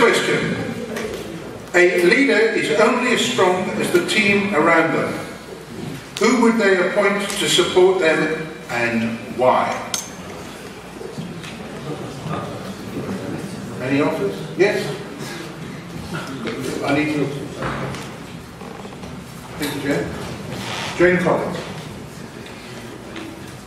question. A leader is only as strong as the team around them. Who would they appoint to support them and why? Any offers? Yes? I need to... Thank you, Jane. Jane Collins.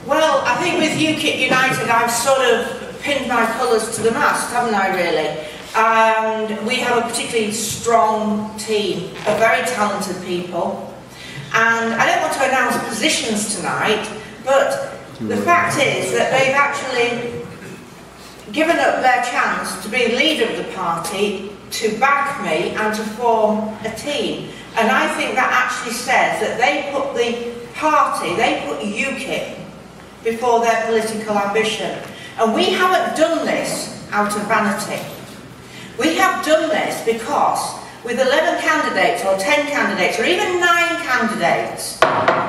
Well, I think with UKIP United I've sort of pinned my colours to the mast, haven't I really? And we have a particularly strong team of very talented people. And I don't want to announce positions tonight, but the fact is that they've actually given up their chance to be leader of the party, to back me and to form a team. And I think that actually says that they put the party, they put UKIP before their political ambition. And we haven't done this out of vanity. We have done this because with 11 candidates or 10 candidates or even 9 candidates,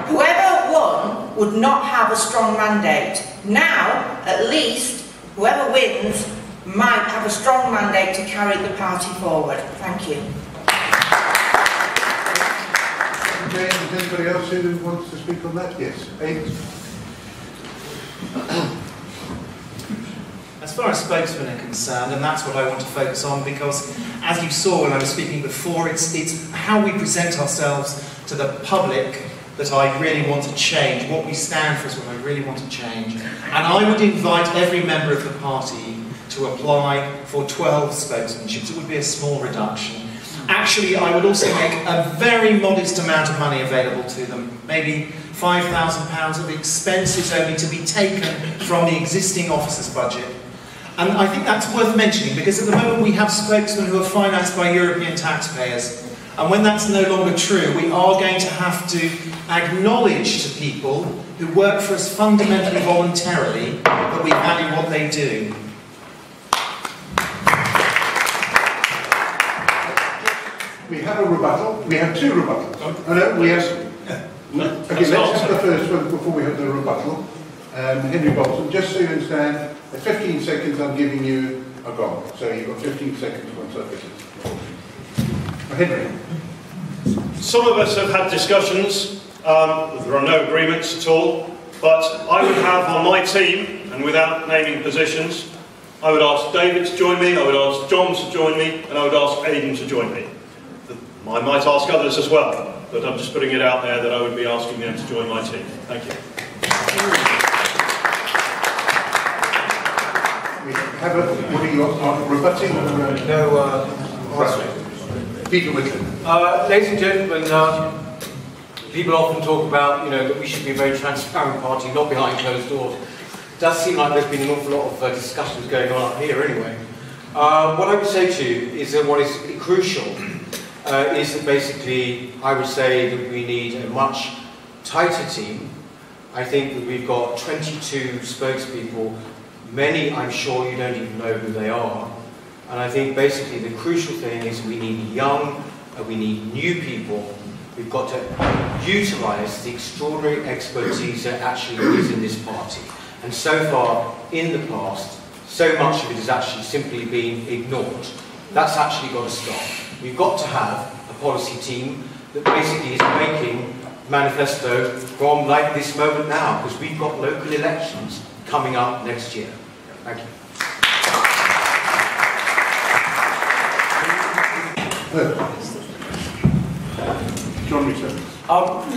whoever won would not have a strong mandate. Now, at least, whoever wins might have a strong mandate to carry the party forward. Thank you. Okay, is anybody else who wants to speak on that? Yes. Aidan. As far as spokesmen are concerned, and that's what I want to focus on, because as you saw when I was speaking before, it's how we present ourselves to the public that I really want to change. What we stand for is what I really want to change. And I would invite every member of the party to apply for 12 spokesmanships. It would be a small reduction. Actually, I would also make a very modest amount of money available to them, maybe £5,000 of expenses only to be taken from the existing officers' budget. And I think that's worth mentioning, because at the moment we have spokesmen who are financed by European taxpayers. And when that's no longer true, we are going to have to acknowledge to people who work for us fundamentally voluntarily that we value what they do. We have a rebuttal. We have 2 rebuttals. Oh, no, we have... Okay, let's have the first one before we have the rebuttal. Henry Bolton, just so you understand, at 15 seconds I'm giving you a gong. So you've got 15 seconds once I finish. Henry. Some of us have had discussions, there are no agreements at all, but I would have on my team, and without naming positions, I would ask David to join me, I would ask John to join me, and I would ask Aidan to join me. I might ask others as well, but I'm just putting it out there that I would be asking them to join my team. Thank you. We have a, what are you rebutting? Peter Whitlam. Ladies and gentlemen, people often talk about, that we should be a very transparent party, not behind closed doors. It does seem like there's been an awful lot of discussions going on up here anyway. What I would say to you is that what is crucial is that basically I would say that we need a much tighter team. I think that we've got 22 spokespeople, many I'm sure you don't even know who they are. And I think basically the crucial thing is we need young, we need new people. We've got to utilise the extraordinary expertise that actually is in this party. And so far, in the past, so much of it has actually simply been ignored. That's actually got to stop. We've got to have a policy team that basically is making manifesto from like this moment now, because we've got local elections coming up next year. Thank you. John Returns.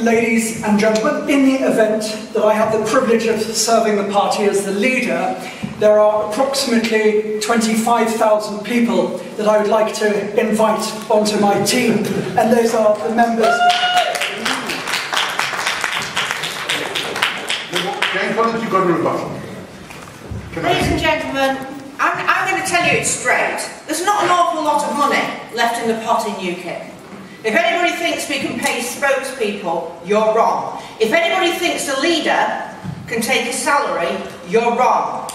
Ladies and gentlemen, in the event that I have the privilege of serving the party as the leader, there are approximately 25,000 people that I would like to invite onto my team, and those are the members. Jane Collins, you've got a rebuttal. Ladies and gentlemen, I'm going to tell you it straight. There's not an awful lot of money left in the pot in UKIP. If anybody thinks we can pay spokespeople, you're wrong. If anybody thinks the leader can take a salary, you're wrong.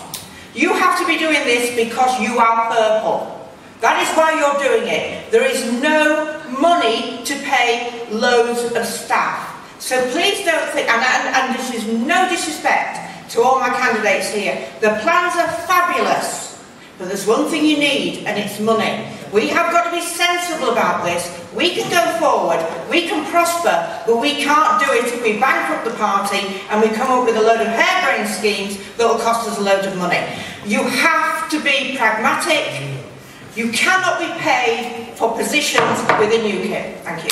You have to be doing this because you are purple. That is why you're doing it. There is no money to pay loads of staff. So please don't think, and this is no disrespect to all my candidates here, the plans are fabulous, but there's one thing you need, and it's money. We have got to be sensible about this. We can go forward, we can prosper, but we can't do it if we bankrupt the party and we come up with a load of harebrained schemes that will cost us a load of money. You have to be pragmatic. You cannot be paid for positions within UKIP. Thank you.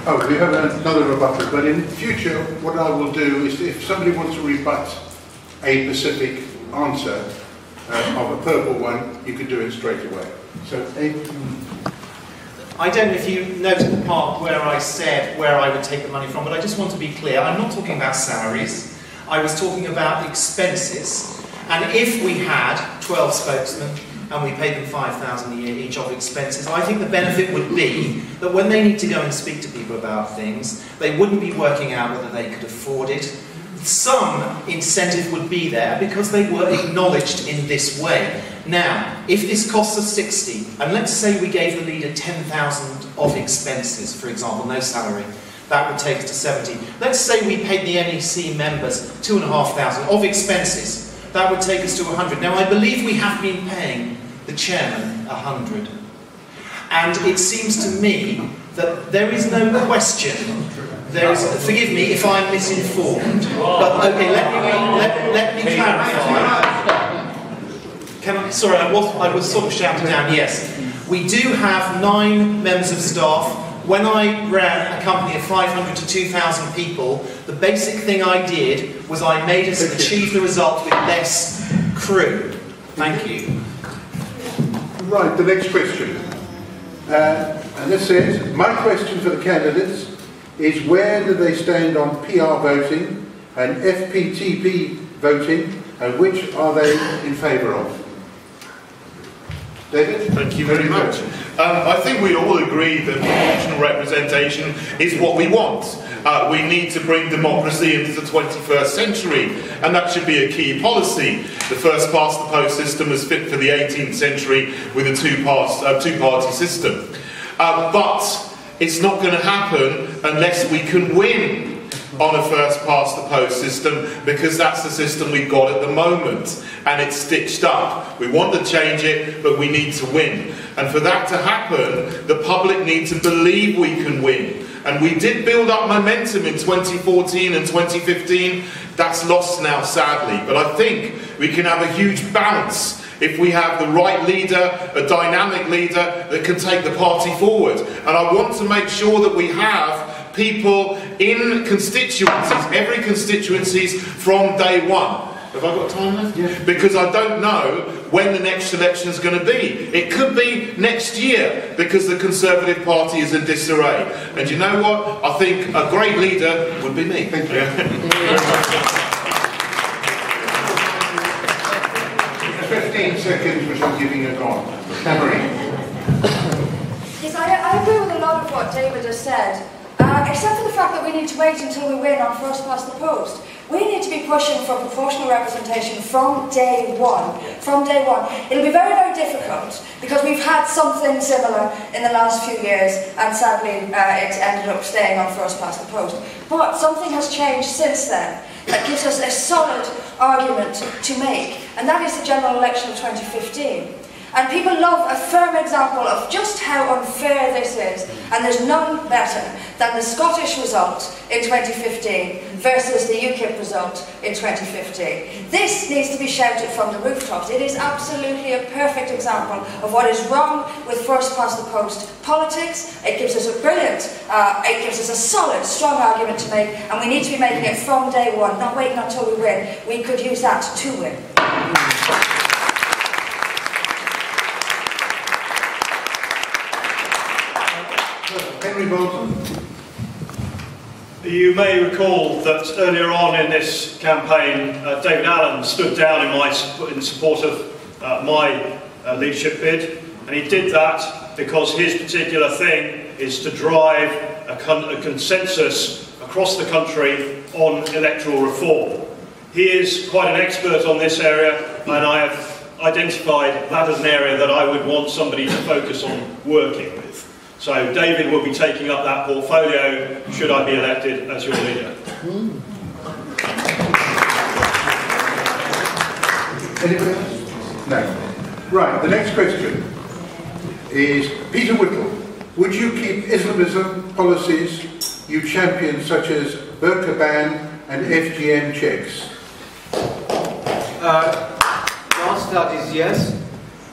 Oh, we have another rebuttal, but in future what I will do is if somebody wants to rebut a specific answer of a purple one, you can do it straight away. So, I don't know if you noted the part where I said where I would take the money from, but I just want to be clear. I'm not talking about salaries. I was talking about expenses. And if we had 12 spokesmen and we paid them $5,000 a year each of expenses, I think the benefit would be that when they need to go and speak to people about things, they wouldn't be working out whether they could afford it. Some incentive would be there because they were acknowledged in this way. Now, if this costs us 60, and let's say we gave the leader 10,000 of expenses, for example, no salary, that would take us to 70. Let's say we paid the NEC members 2,500 of expenses, that would take us to 100. Now, I believe we have been paying the chairman 100. And it seems to me that there is no question. There is, forgive me if I'm misinformed, but okay, let me clarify. Sorry, I was sort of shouting down. Yes, we do have 9 members of staff. When I ran a company of 500 to 2,000 people, the basic thing I did was I made us achieve the result with less crew. Thank you. right, the next question. And this says, my question for the candidates is where do they stand on PR voting and FPTP voting, and which are they in favour of? David? Thank you very much. I think we all agree that proportional representation is what we want. We need to bring democracy into the 21st century, and that should be a key policy. The first past the post system was fit for the 18th century with a two-party system. But it's not going to happen unless we can win on a first past the post system, because that's the system we've got at the moment, and it's stitched up. We want to change it, but we need to win. And for that to happen, the public need to believe we can win. And we did build up momentum in 2014 and 2015. That's lost now, sadly. But I think we can have a huge bounce if we have the right leader, a dynamic leader that can take the party forward. And I want to make sure that we have people in constituencies, every constituency from day one. Have I got time left? Yeah. Because I don't know when the next election is going to be. It could be next year, because the Conservative Party is in disarray. And you know what? I think a great leader would be me. Thank you. 15 seconds, which I'm giving a gone. Cameron. Yes, I agree with a lot of what David has said, except for the fact that we need to wait until we win on first past the post. We need to be pushing for proportional representation from day one. From day one. It'll be very, very difficult, because we've had something similar in the last few years, and sadly it ended up staying on first past the post. But something has changed since then that gives us a solid argument to make, and that is the general election of 2015. And people love a firm example of just how unfair this is, and there's none better than the Scottish result in 2015 versus the UKIP result in 2015. This needs to be shouted from the rooftops. It is absolutely a perfect example of what is wrong with first past the post politics. It gives us a brilliant, it gives us a solid, strong argument to make, and we need to be making it from day one, not waiting until we win. We could use that to win. Henry Bolton. You may recall that earlier on in this campaign, David Allen stood down in support of my leadership bid, and he did that because his particular thing is to drive a consensus across the country on electoral reform. He is quite an expert on this area, and I have identified that as an area that I would want somebody to focus on working with. So David will be taking up that portfolio should I be elected as your leader. Anybody else? No. Right, the next question is Peter Whittle. Would you keep Islamism policies you champion, such as burqa ban and FGM checks? The answer to that is yes.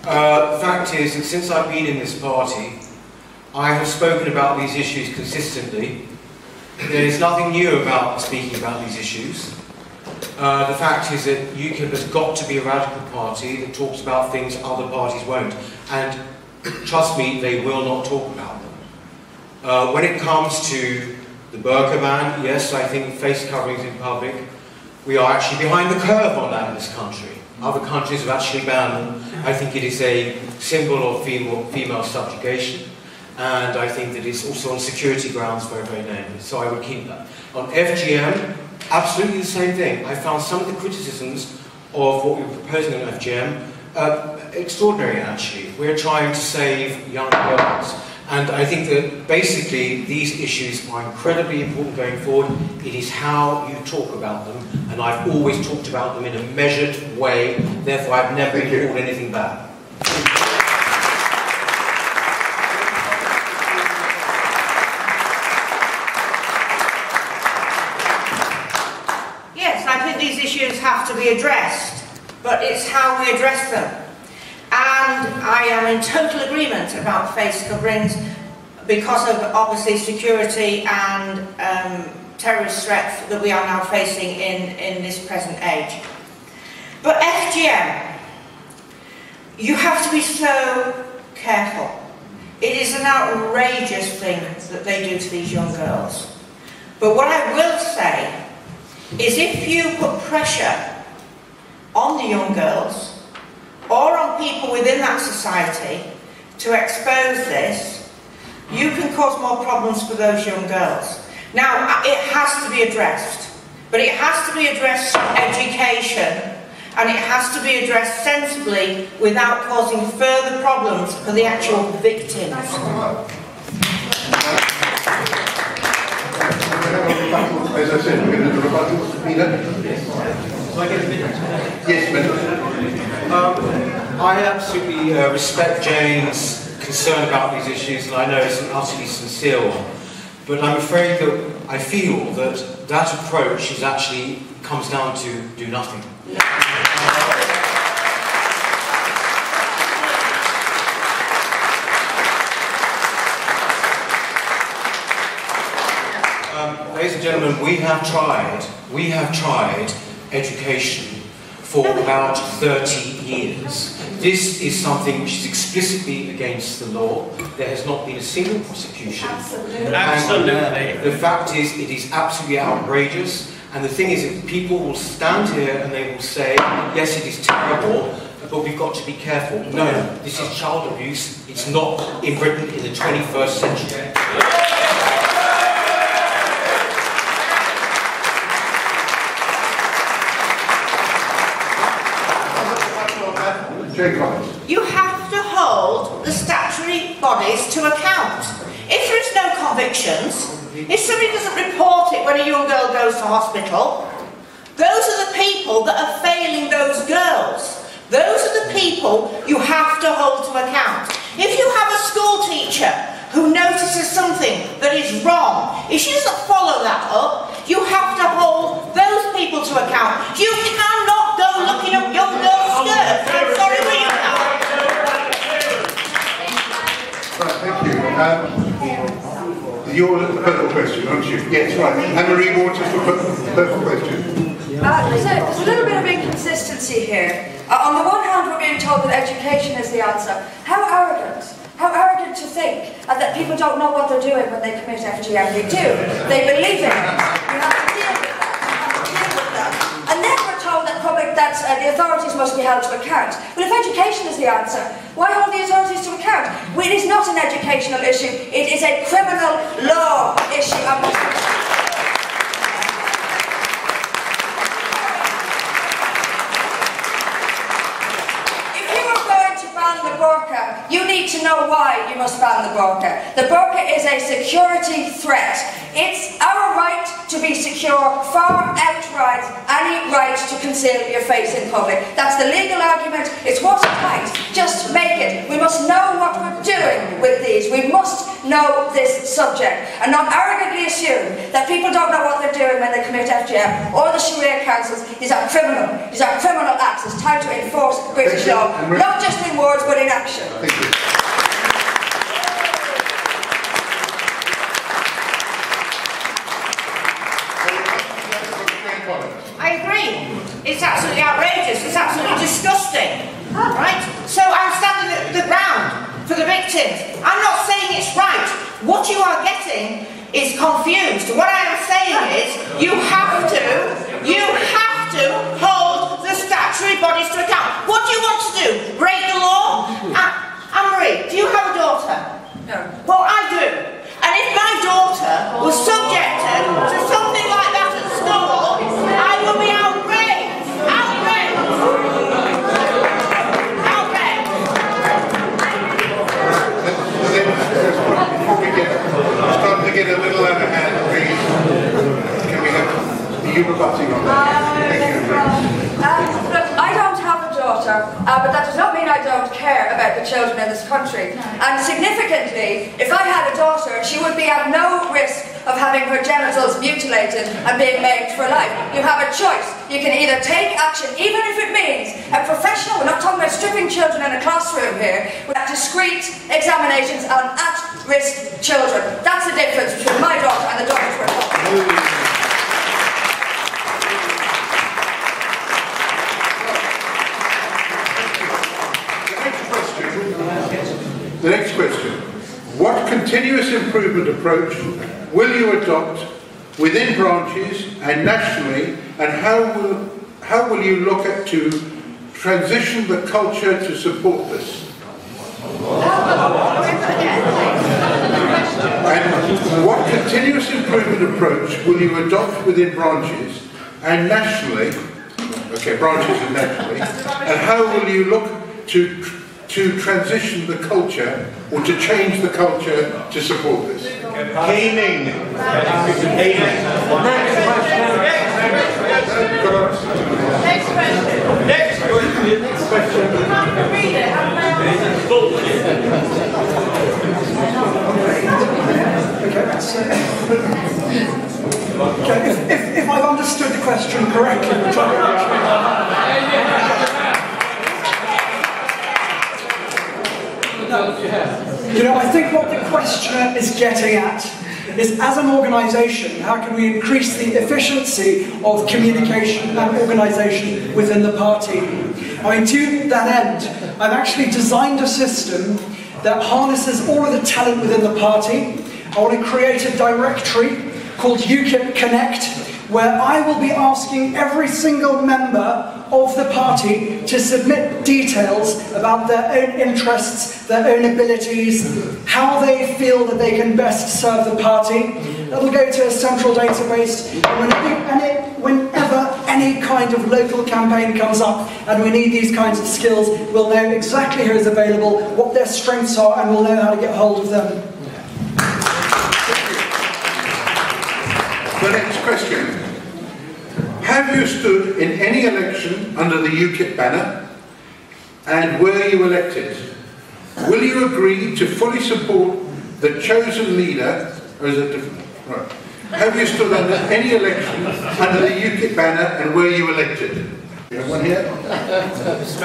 The fact is that since I've been in this party, I have spoken about these issues consistently. There is nothing new about speaking about these issues. The fact is that UKIP has got to be a radical party that talks about things other parties won't. And trust me, they will not talk about them. When it comes to the burqa ban, yes, I think face coverings in public, we are actually behind the curve on that in this country. Other countries have actually banned them. I think it is a symbol of female subjugation, and I think that it's also on security grounds very, very dangerous. So I would keep that. On FGM, absolutely the same thing. I found some of the criticisms of what we were proposing on FGM extraordinary, actually. We're trying to save young girls. And I think that basically these issues are incredibly important going forward. It is how you talk about them, and I've always talked about them in a measured way, therefore I've never called anything back. Yes, I think these issues have to be addressed, but it's how we address them. And I am in total agreement about face coverings because of obviously security and terrorist threats that we are now facing in this present age. But FGM, you have to be so careful. It is an outrageous thing that they do to these young girls. But what I will say is if you put pressure on the young girls or on people within that society to expose this, you can cause more problems for those young girls. Now, it has to be addressed, but it has to be addressed through education, and it has to be addressed sensibly without causing further problems for the actual victims. As I said, we're going to do a rebuttal. Peter? Yes, Minister. I absolutely respect Jane's concern about these issues, and I know it's an utterly sincere one. But I'm afraid that I feel that that approach is actually comes down to do nothing. Ladies and gentlemen, we have tried education for about 30 years. This is something which is explicitly against the law. There has not been a single prosecution. Absolutely. The fact is, it is absolutely outrageous. And the thing is, that people will stand here and they will say, yes, it is terrible, but we've got to be careful. No, this is child abuse. It's not in Britain in the 21st century. You have to hold the statutory bodies to account. If there is no convictions, if somebody doesn't report it when a young girl goes to hospital, those are the people that are failing those girls. Those are the people you have to hold to account. If you have a school teacher who notices something that is wrong, if she doesn't follow that up, you have to hold those people to account. You cannot go looking up young girls' skirts. I'm sorry, but you can't. Right, thank you. Your purple question, aren't you? Yes, right. Anne-Marie Waters for purple question. There's a little bit of inconsistency here. On the one hand, we're being told that education is the answer. How arrogant. How arrogant to think that people don't know what they're doing when they commit FGM. They do. They believe in it. You have to deal with that. And then we're told that the authorities must be held to account. Well, if education is the answer, why hold the authorities to account? Well, it is not an educational issue. It is a criminal law issue. You need to know why you must ban the burqa. The burqa is a security threat. It's our right to be secure, far outright any right to conceal your face in public. That's the legal argument. It's watertight. Just make it. We must know what we're doing with these. We must know this subject and not arrogantly assume that people don't know what they're doing when they commit FGM or the Sharia councils. These are criminal. These are criminal acts. It's time to enforce British law, not just in words but in action. Thank you. I agree. It's absolutely outrageous. It's absolutely disgusting. Right? So I'm standing the ground for the victims. I'm not saying it's right. What you are getting is confused. What I am saying is you have to hold the statutory bodies to account. What do you want to do? Break the law? Anne-Marie, do you have a daughter? No. Well, I do. And if my daughter was subjected to something like that at school, I will be outraged. Outraged. Outraged. Before we start to get a little out of hand, please, can we have you rebutting on that? Thank you. Look, I don't have a daughter, but that does not mean I don't care about the children in this country. And significantly, if I had a daughter, she would be at no risk of having her genitals mutilated and being maimed for life. You have a choice. You can either take action, even if it means a professional, we're not talking about stripping children in a classroom here, with discreet examinations on at-risk children. That's the difference between my daughter and the daughters we're talking about. The next question. What continuous improvement approach will you adopt within branches and nationally, and how will you look at to transition the culture to support this? And what continuous improvement approach will you adopt within branches and nationally, okay, branches and nationally, and how will you look to transition the culture, or to change the culture to support this? Caning. Next question. You have to read it. Okay, if I've understood the question correctly, which you know, I think what the questioner is getting at is, as an organisation, how can we increase the efficiency of communication and organisation within the party? I mean, to that end, I've actually designed a system that harnesses all of the talent within the party. I want to create a directory called UKIP Connect, where I will be asking every single member of the party to submit details about their own interests, their own abilities, how they feel that they can best serve the party. That'll go to a central database, and whenever any kind of local campaign comes up and we need these kinds of skills, we'll know exactly who is available, what their strengths are, and we'll know how to get hold of them. The next question. Have you stood in any election under the UKIP banner, and were you elected? Will you agree to fully support the chosen leader, or is it different? Right. Have you stood under any election under the UKIP banner, and were you elected? You have one here? Yes,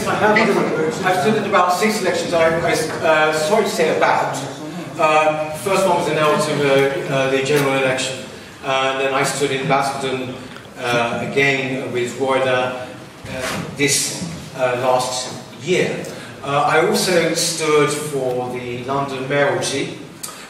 I have. I've stood at about 6 elections. Sorry to say about. First one was in the general election. Then I stood in Basildon again with Royder this last year. I also stood for the London mayoralty,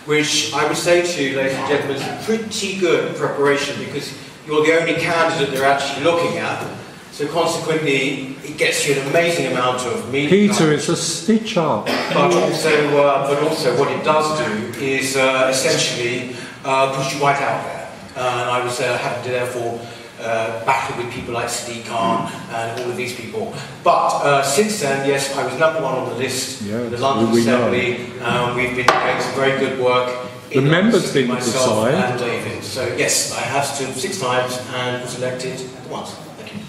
which I would say to you, ladies and gentlemen, is pretty good preparation, because you're the only candidate they're actually looking at. So consequently, it gets you an amazing amount of media. Peter, it's a stitch up. But also what it does do is essentially push you right out there. And I was happy to therefore battle with people like Sadiq Khan and all of these people. But since then, yes, I was #1 on the list in the London Assembly. We've been doing some very good work. The members didn't myself decide. and David. So yes, I have stood 6 times and was elected once. Thank you.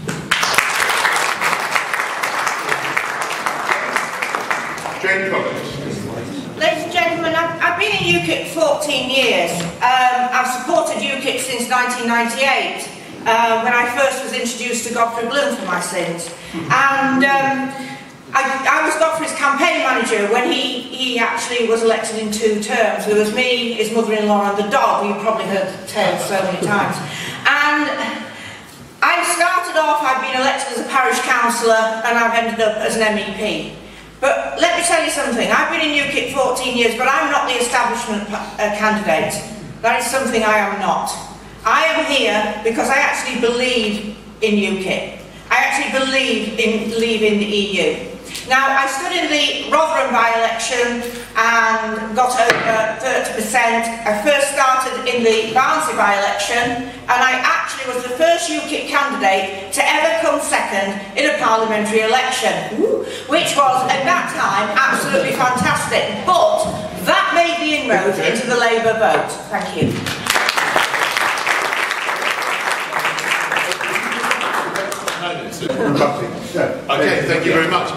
Jane Collins. Ladies and gentlemen, I've been in UKIP 14 years. I've supported UKIP since 1998, when I first was introduced to Godfrey Bloom for my sins. And I was Godfrey's campaign manager when he actually was elected in 2 terms. There was me, his mother-in-law and the dog. You've probably heard the tale so many times. And I started off, I've been elected as a parish councillor and I've ended up as an MEP. But let me tell you something, I've been in UKIP 14 years, but I'm not the establishment candidate. That is something I am not. I am here because I actually believe in UKIP. I actually believe in leaving the EU. Now, I stood in the Rotherham by-election and got over 30%. I first started in the Barnsley by-election, and I actually was the first UKIP candidate to ever come second in a parliamentary election, which was, at that time, absolutely fantastic. But that made the inroads into the Labour vote. Thank you. Okay, thank you very much.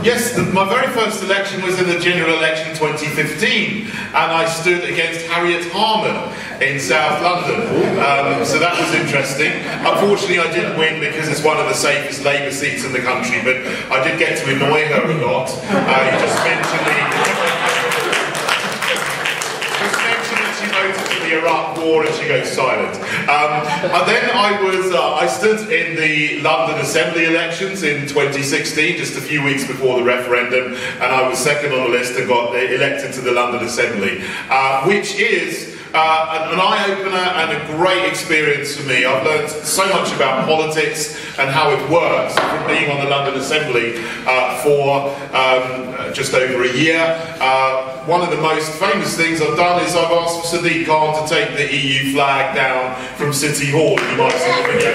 Yes, my very first election was in the general election 2015, and I stood against Harriet Harman in South London. So that was interesting. Unfortunately, I didn't win because it's one of the safest Labour seats in the country, but I did get to annoy her a lot. You just mentioned that she voted for the Iraq War and she goes silent. And then I stood in the London Assembly elections in 2016, just a few weeks before the referendum, and I was second on the list and got elected to the London Assembly, which is an eye-opener and a great experience for me. I've learned so much about politics and how it works from being on the London Assembly for just over a year. One of the most famous things I've done is I've asked for Sadiq Khan to take the EU flag down from City Hall. You might see the video.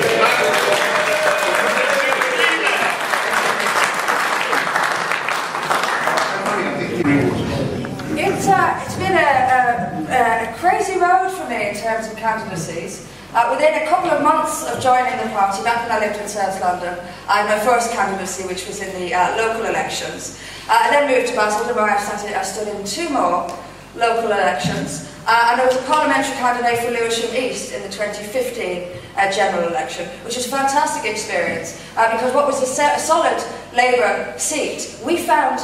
It's been a crazy road for me in terms of candidacies. Within a couple of months of joining the party, back when I lived in South London, I had my first candidacy, which was in the local elections. I then moved to Basildon, where I stood in 2 more local elections. And I was a parliamentary candidate for Lewisham East in the 2015 general election, which was a fantastic experience, because what was a solid Labour seat, we found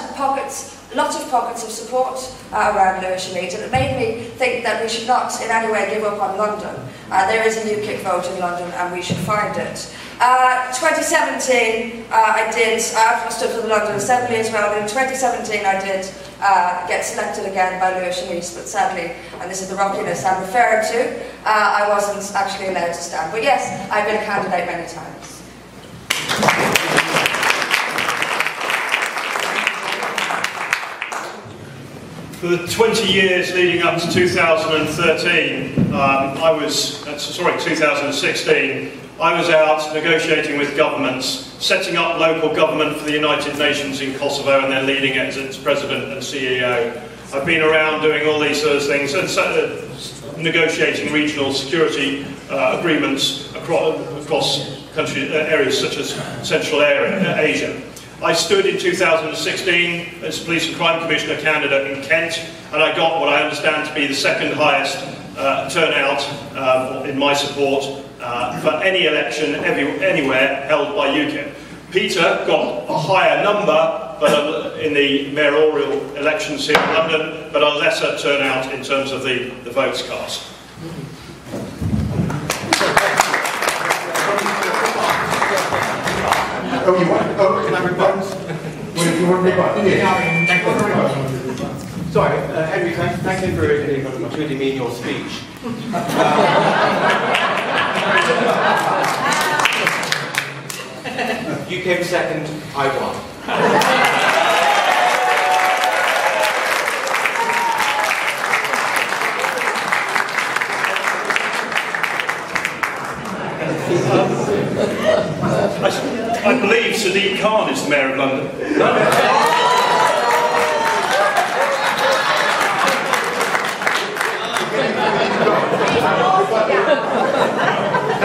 lots of pockets of support around Lewisham East, and it made me think that we should not in any way give up on London. There is a UKIP vote in London and we should find it. 2017 I stood for the London Assembly as well, and in 2017 I did get selected again by Lewisham East, but sadly, and this is the rockiness I'm referring to, I wasn't actually allowed to stand. But yes, I've been a candidate many times. For the 20 years leading up to 2016, I was out negotiating with governments, setting up local government for the United Nations in Kosovo and then leading it as its president and CEO. I've been around doing all these sort of things and negotiating regional security agreements across country areas such as Central Asia. I stood in 2016 as Police and Crime Commissioner candidate in Kent, and I got what I understand to be the 2nd highest turnout in my support for any election anywhere held by UKIP. Peter got a higher number but in the mayoral elections here in London, but a lesser turnout in terms of the votes cast. Oh, you want? Oh, can I rebut? Well, if you want to rebut, Sorry, Henry, thank you for including me in your speech. You came second, I won. Sadiq Khan is the Mayor of London.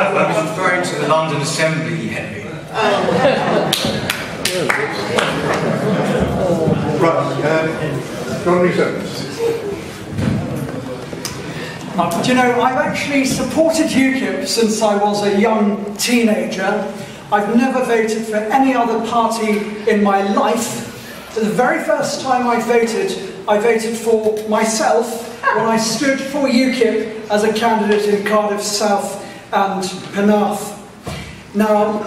I was referring to the London Assembly, Henry. Right, John Rees. Do you know, I've actually supported UKIP since I was a young teenager. I've never voted for any other party in my life. So the very first time I voted for myself when I stood for UKIP as a candidate in Cardiff South and Penarth. Now,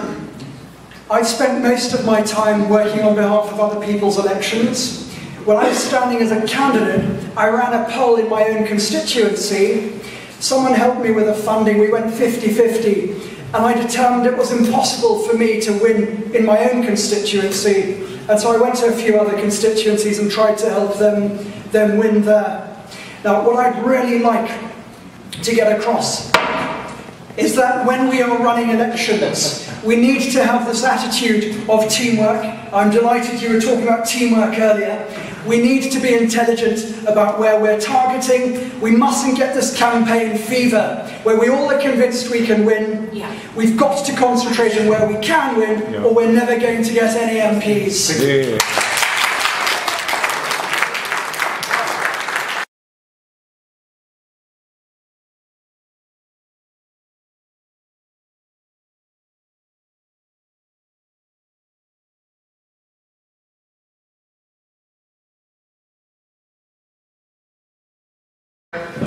I've spent most of my time working on behalf of other people's elections. When I was standing as a candidate, I ran a poll in my own constituency. Someone helped me with the funding. We went 50-50, and I determined it was impossible for me to win in my own constituency. And so I went to a few other constituencies and tried to help them win there. Now, what I'd really like to get across is that when we are running elections, we need to have this attitude of teamwork. I'm delighted you were talking about teamwork earlier. We need to be intelligent about where we're targeting. We mustn't get this campaign fever, where we all are convinced we can win. Yeah. We've got to concentrate on where we can win, or we're never going to get any MPs. Yeah.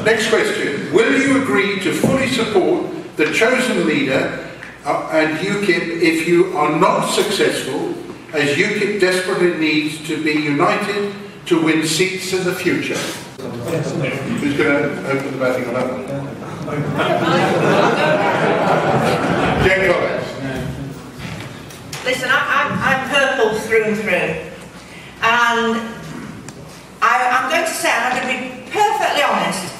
Next question. Will you agree to fully support the chosen leader and UKIP if you are not successful, as UKIP desperately needs to be united to win seats in the future? Who's going to open the batting on that one? Jen Collins. Listen, I'm purple through and through. And I'm going to say, and I'm going to be perfectly honest,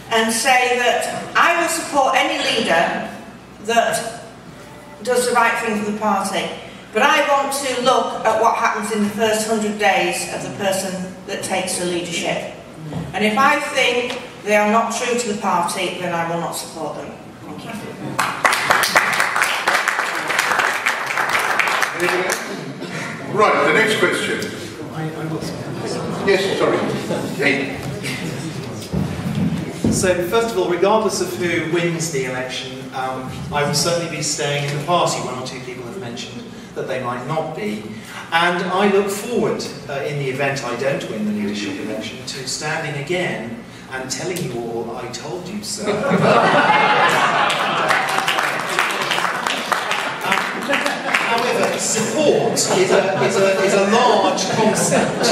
and say that I will support any leader that does the right thing for the party. But I want to look at what happens in the first 100 days of the person that takes the leadership. And if I think they are not true to the party, then I will not support them. Thank you. Anybody else? Right, the next question. Yes, sorry. Hey. So, first of all, regardless of who wins the election, I will certainly be staying in the party. One or two people have mentioned that they might not be. And I look forward, in the event I don't win the leadership election, to standing again and telling you all I told you so. However, support is a large concept,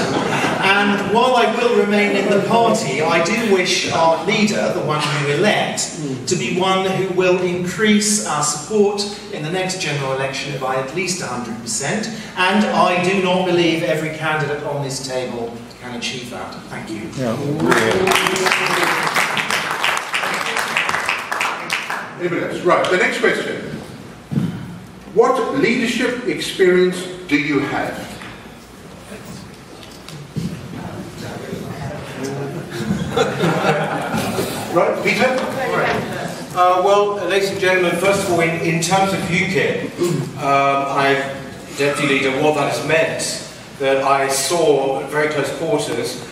and while I will remain in the party, I do wish our leader, the one you elect, to be one who will increase our support in the next general election by at least 100%, and I do not believe every candidate on this table can achieve that. Thank you. Anybody else? Right, the next question. What leadership experience do you have? Right, Peter? Well, ladies and gentlemen, first of all, in terms of UKIP, Deputy Leader, what that has meant, that I saw at very close quarters,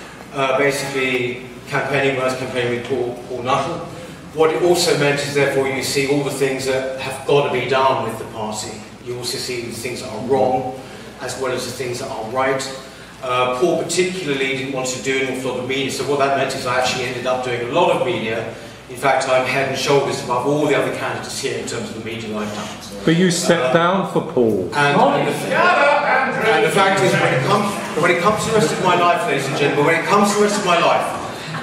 basically campaigning when I was campaigning with Paul Nuttall. What it also meant is, therefore, you see all the things that have got to be done with the party. You also see the things that are wrong, as well as the things that are right. Paul particularly didn't want to do an awful lot of media, so what that meant is I actually ended up doing a lot of media. In fact, I'm head and shoulders above all the other candidates here in terms of the media I've done. But you stepped down for Paul. And the fact is, when it comes to the rest of my life, ladies and gentlemen, when it comes to the rest of my life,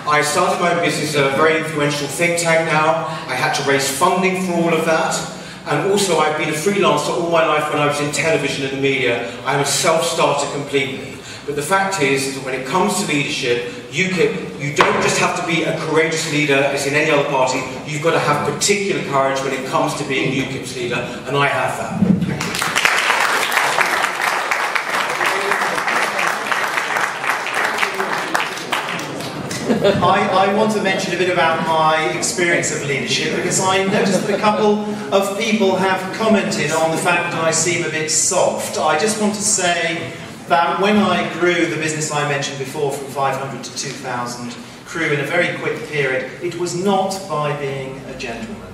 I started my own business, a very influential think tank now. I had to raise funding for all of that. And also, I've been a freelancer all my life when I was in television and the media. I'm a self-starter completely. But the fact is that when it comes to leadership, UKIP, you don't just have to be a courageous leader as in any other party. You've got to have particular courage when it comes to being UKIP's leader, and I have that. Thank you. I want to mention a bit about my experience of leadership, because I noticed that a couple of people have commented on the fact that I seem a bit soft. I just want to say that when I grew the business I mentioned before from 500 to 2,000 crew in a very quick period, it was not by being a gentleman.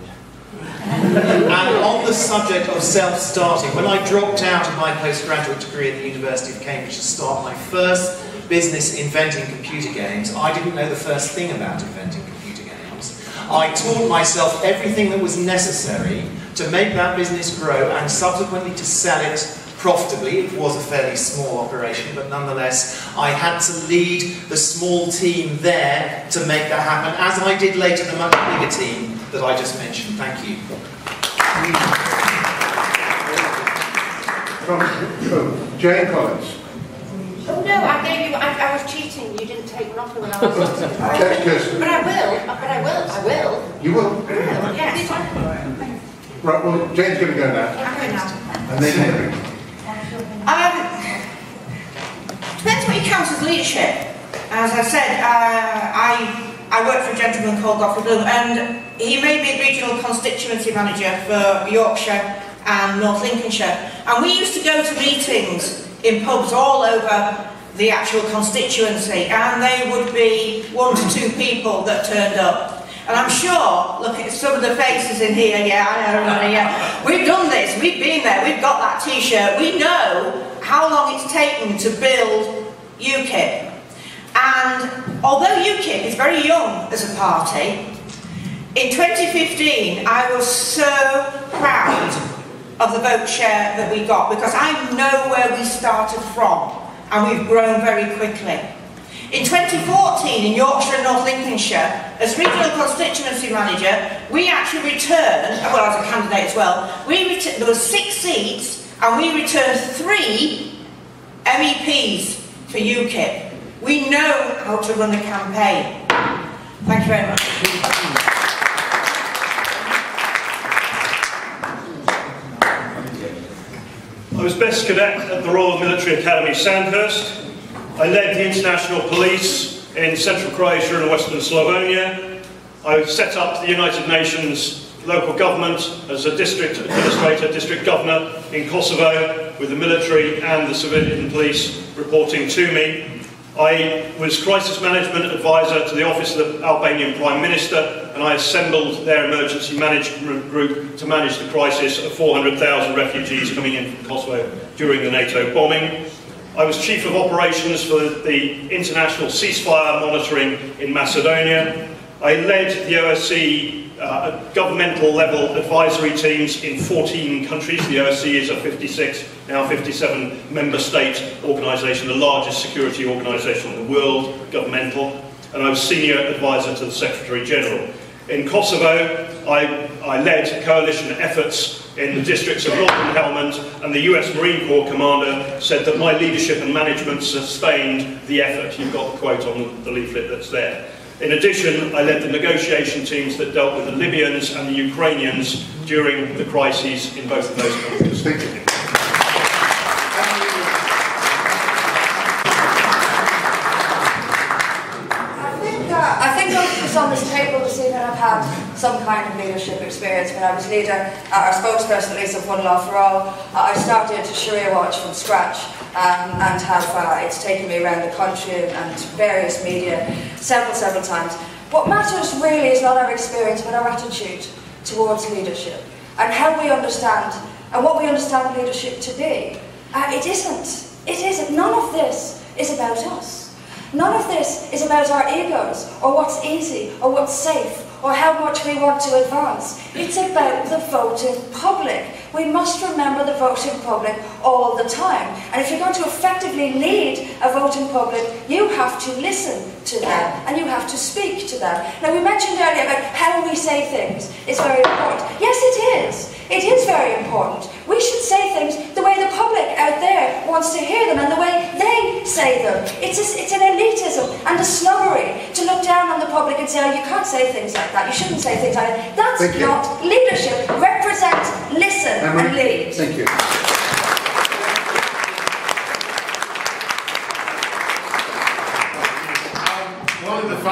And on the subject of self-starting, when I dropped out of my postgraduate degree at the University of Cambridge to start my first business inventing computer games, I didn't know the first thing about inventing computer games. I taught myself everything that was necessary to make that business grow and subsequently to sell it profitably. It was a fairly small operation, but nonetheless I had to lead the small team there to make that happen, as I did later the much bigger team that I just mentioned. Thank you. From Jane Collins. Oh no, I gave you, I was cheating, you didn't take one off me when I was listening. But I will. You will? I will, yes. Right, well, Jane's going to go now. I'm going now. And then Henry. Depends what you count as leadership. As I said, I worked for a gentleman called Godfrey Bloom, and he made me regional constituency manager for Yorkshire and North Lincolnshire. And we used to go to meetings in pubs all over the actual constituency, and they would be 1 to 2 people that turned up. And I'm sure, look at some of the faces in here, yeah, I know everybody, yeah. We've done this, we've been there, we've got that t-shirt, we know how long it's taken to build UKIP. And although UKIP is very young as a party, in 2015 I was so proud of the vote share that we got, because I know where we started from and we've grown very quickly. In 2014 in Yorkshire and North Lincolnshire, as regional constituency manager, we actually returned, well as a candidate as well, there were 6 seats and we returned 3 MEPs for UKIP. We know how to run a campaign. Thank you very much. I was best cadet at the Royal Military Academy Sandhurst. I led the international police in central Croatia and western Slavonia. I set up the United Nations local government as a district administrator, district governor in Kosovo, with the military and the civilian police reporting to me. I was crisis management advisor to the office of the Albanian Prime Minister, and I assembled their emergency management group to manage the crisis of 400,000 refugees coming in from Kosovo during the NATO bombing. I was Chief of Operations for the international ceasefire monitoring in Macedonia. I led the OSCE governmental level advisory teams in 14 countries. The OSCE is a 56, now 57 member state organisation, the largest security organisation in the world, governmental. And I was senior advisor to the Secretary General. In Kosovo, I led coalition efforts in the districts of Northern Helmand, and the US Marine Corps commander said that my leadership and management sustained the effort. You've got the quote on the leaflet that's there. In addition, I led the negotiation teams that dealt with the Libyans and the Ukrainians during the crises in both of those countries. Thank you. I think on this table this evening I've had some kind of leadership experience. When I was leader, our spokesperson at least of One Law for All, I started Sharia Watch from scratch and have it's taken me around the country and various media several times. What matters really is not our experience but our attitude towards leadership and how we understand and what we understand leadership to be. It isn't. None of this is about us. None of this is about our egos, or what's easy, or what's safe, or how much we want to advance. It's about the voting public. We must remember the voting public all the time. And if you're going to effectively lead a voting public, you have to listen to them, and you have to speak to them. Now, we mentioned earlier about how we say things is very important. Yes, it is. It is very important. We should say things the way the public out there wants to hear them and the way they say them. It's an elitism and a snobbery to look down on the public and say, oh, you can't say things like that, you shouldn't say things like that. That's not leadership. Represent, listen and lead. Thank you.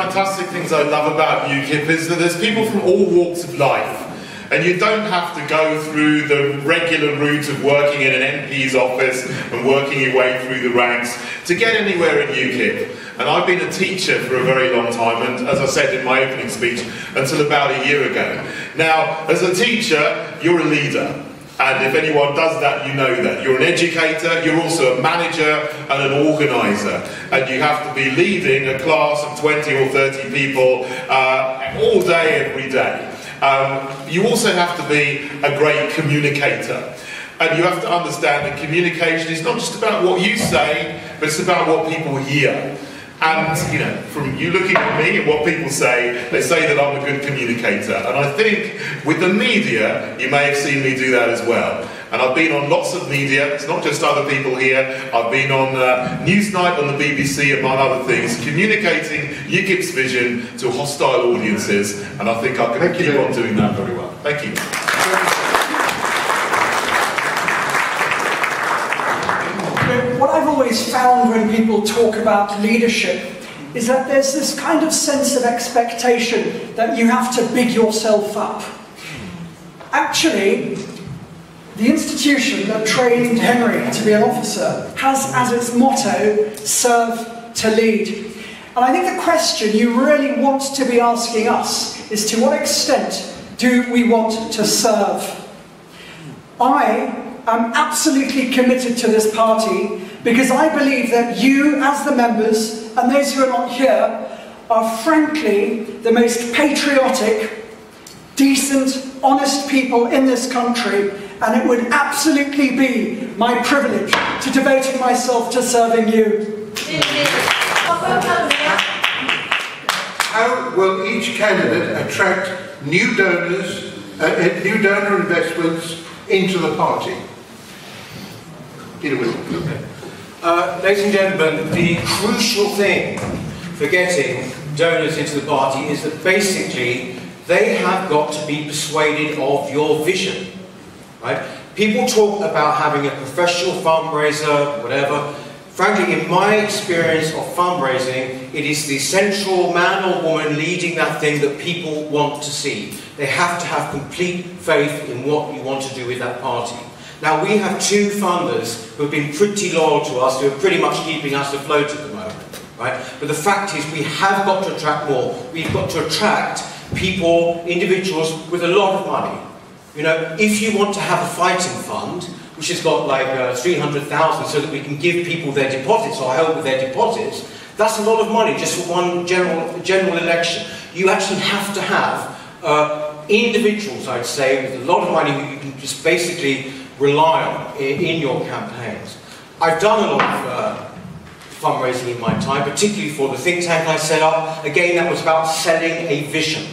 fantastic things I love about UKIP is that there's people from all walks of life. And you don't have to go through the regular route of working in an MP's office and working your way through the ranks to get anywhere in UKIP. And I've been a teacher for a very long time, and as I said in my opening speech, until about a year ago. Now, as a teacher, you're a leader. And if anyone does that, you know that. You're an educator, you're also a manager and an organiser. And you have to be leading a class of 20 or 30 people all day, every day. You also have to be a great communicator. And you have to understand that communication is not just about what you say, but it's about what people hear. And, you know, from you looking at me and what people say, they say that I'm a good communicator. And I think with the media, you may have seen me do that as well. And I've been on lots of media, it's not just other people here. I've been on Newsnight on the BBC, among other things, communicating UKIP's vision to hostile audiences. And I think I can keep on doing that very well. Thank you. What I've always found when people talk about leadership is that there's this kind of sense of expectation that you have to big yourself up. Actually, the institution that trained Henry to be an officer has as its motto, serve to lead. And I think the question you really want to be asking us is, to what extent do we want to serve? I am absolutely committed to this party because I believe that you, as the members, and those who are not here, are frankly the most patriotic, decent, honest people in this country, and it would absolutely be my privilege to devote myself to serving you. How will each candidate attract new donors, new donor investments into the party? Ladies and gentlemen, the crucial thing for getting donors into the party is that basically they have got to be persuaded of your vision. Right? People talk about having a professional fundraiser, whatever. Frankly, in my experience of fundraising, it is the central man or woman leading that thing that people want to see. They have to have complete faith in what you want to do with that party. Now, we have two funders who have been pretty loyal to us, who are pretty much keeping us afloat at the moment. Right? But the fact is, we have got to attract more. We've got to attract people, individuals with a lot of money. You know, if you want to have a fighting fund, which has got like 300,000 so that we can give people their deposits or help with their deposits, that's a lot of money just for one general election. You actually have to have individuals, I'd say, with a lot of money who you can just basically rely on in your campaigns. I've done a lot of fundraising in my time, particularly for the think tank I set up. Again, that was about selling a vision.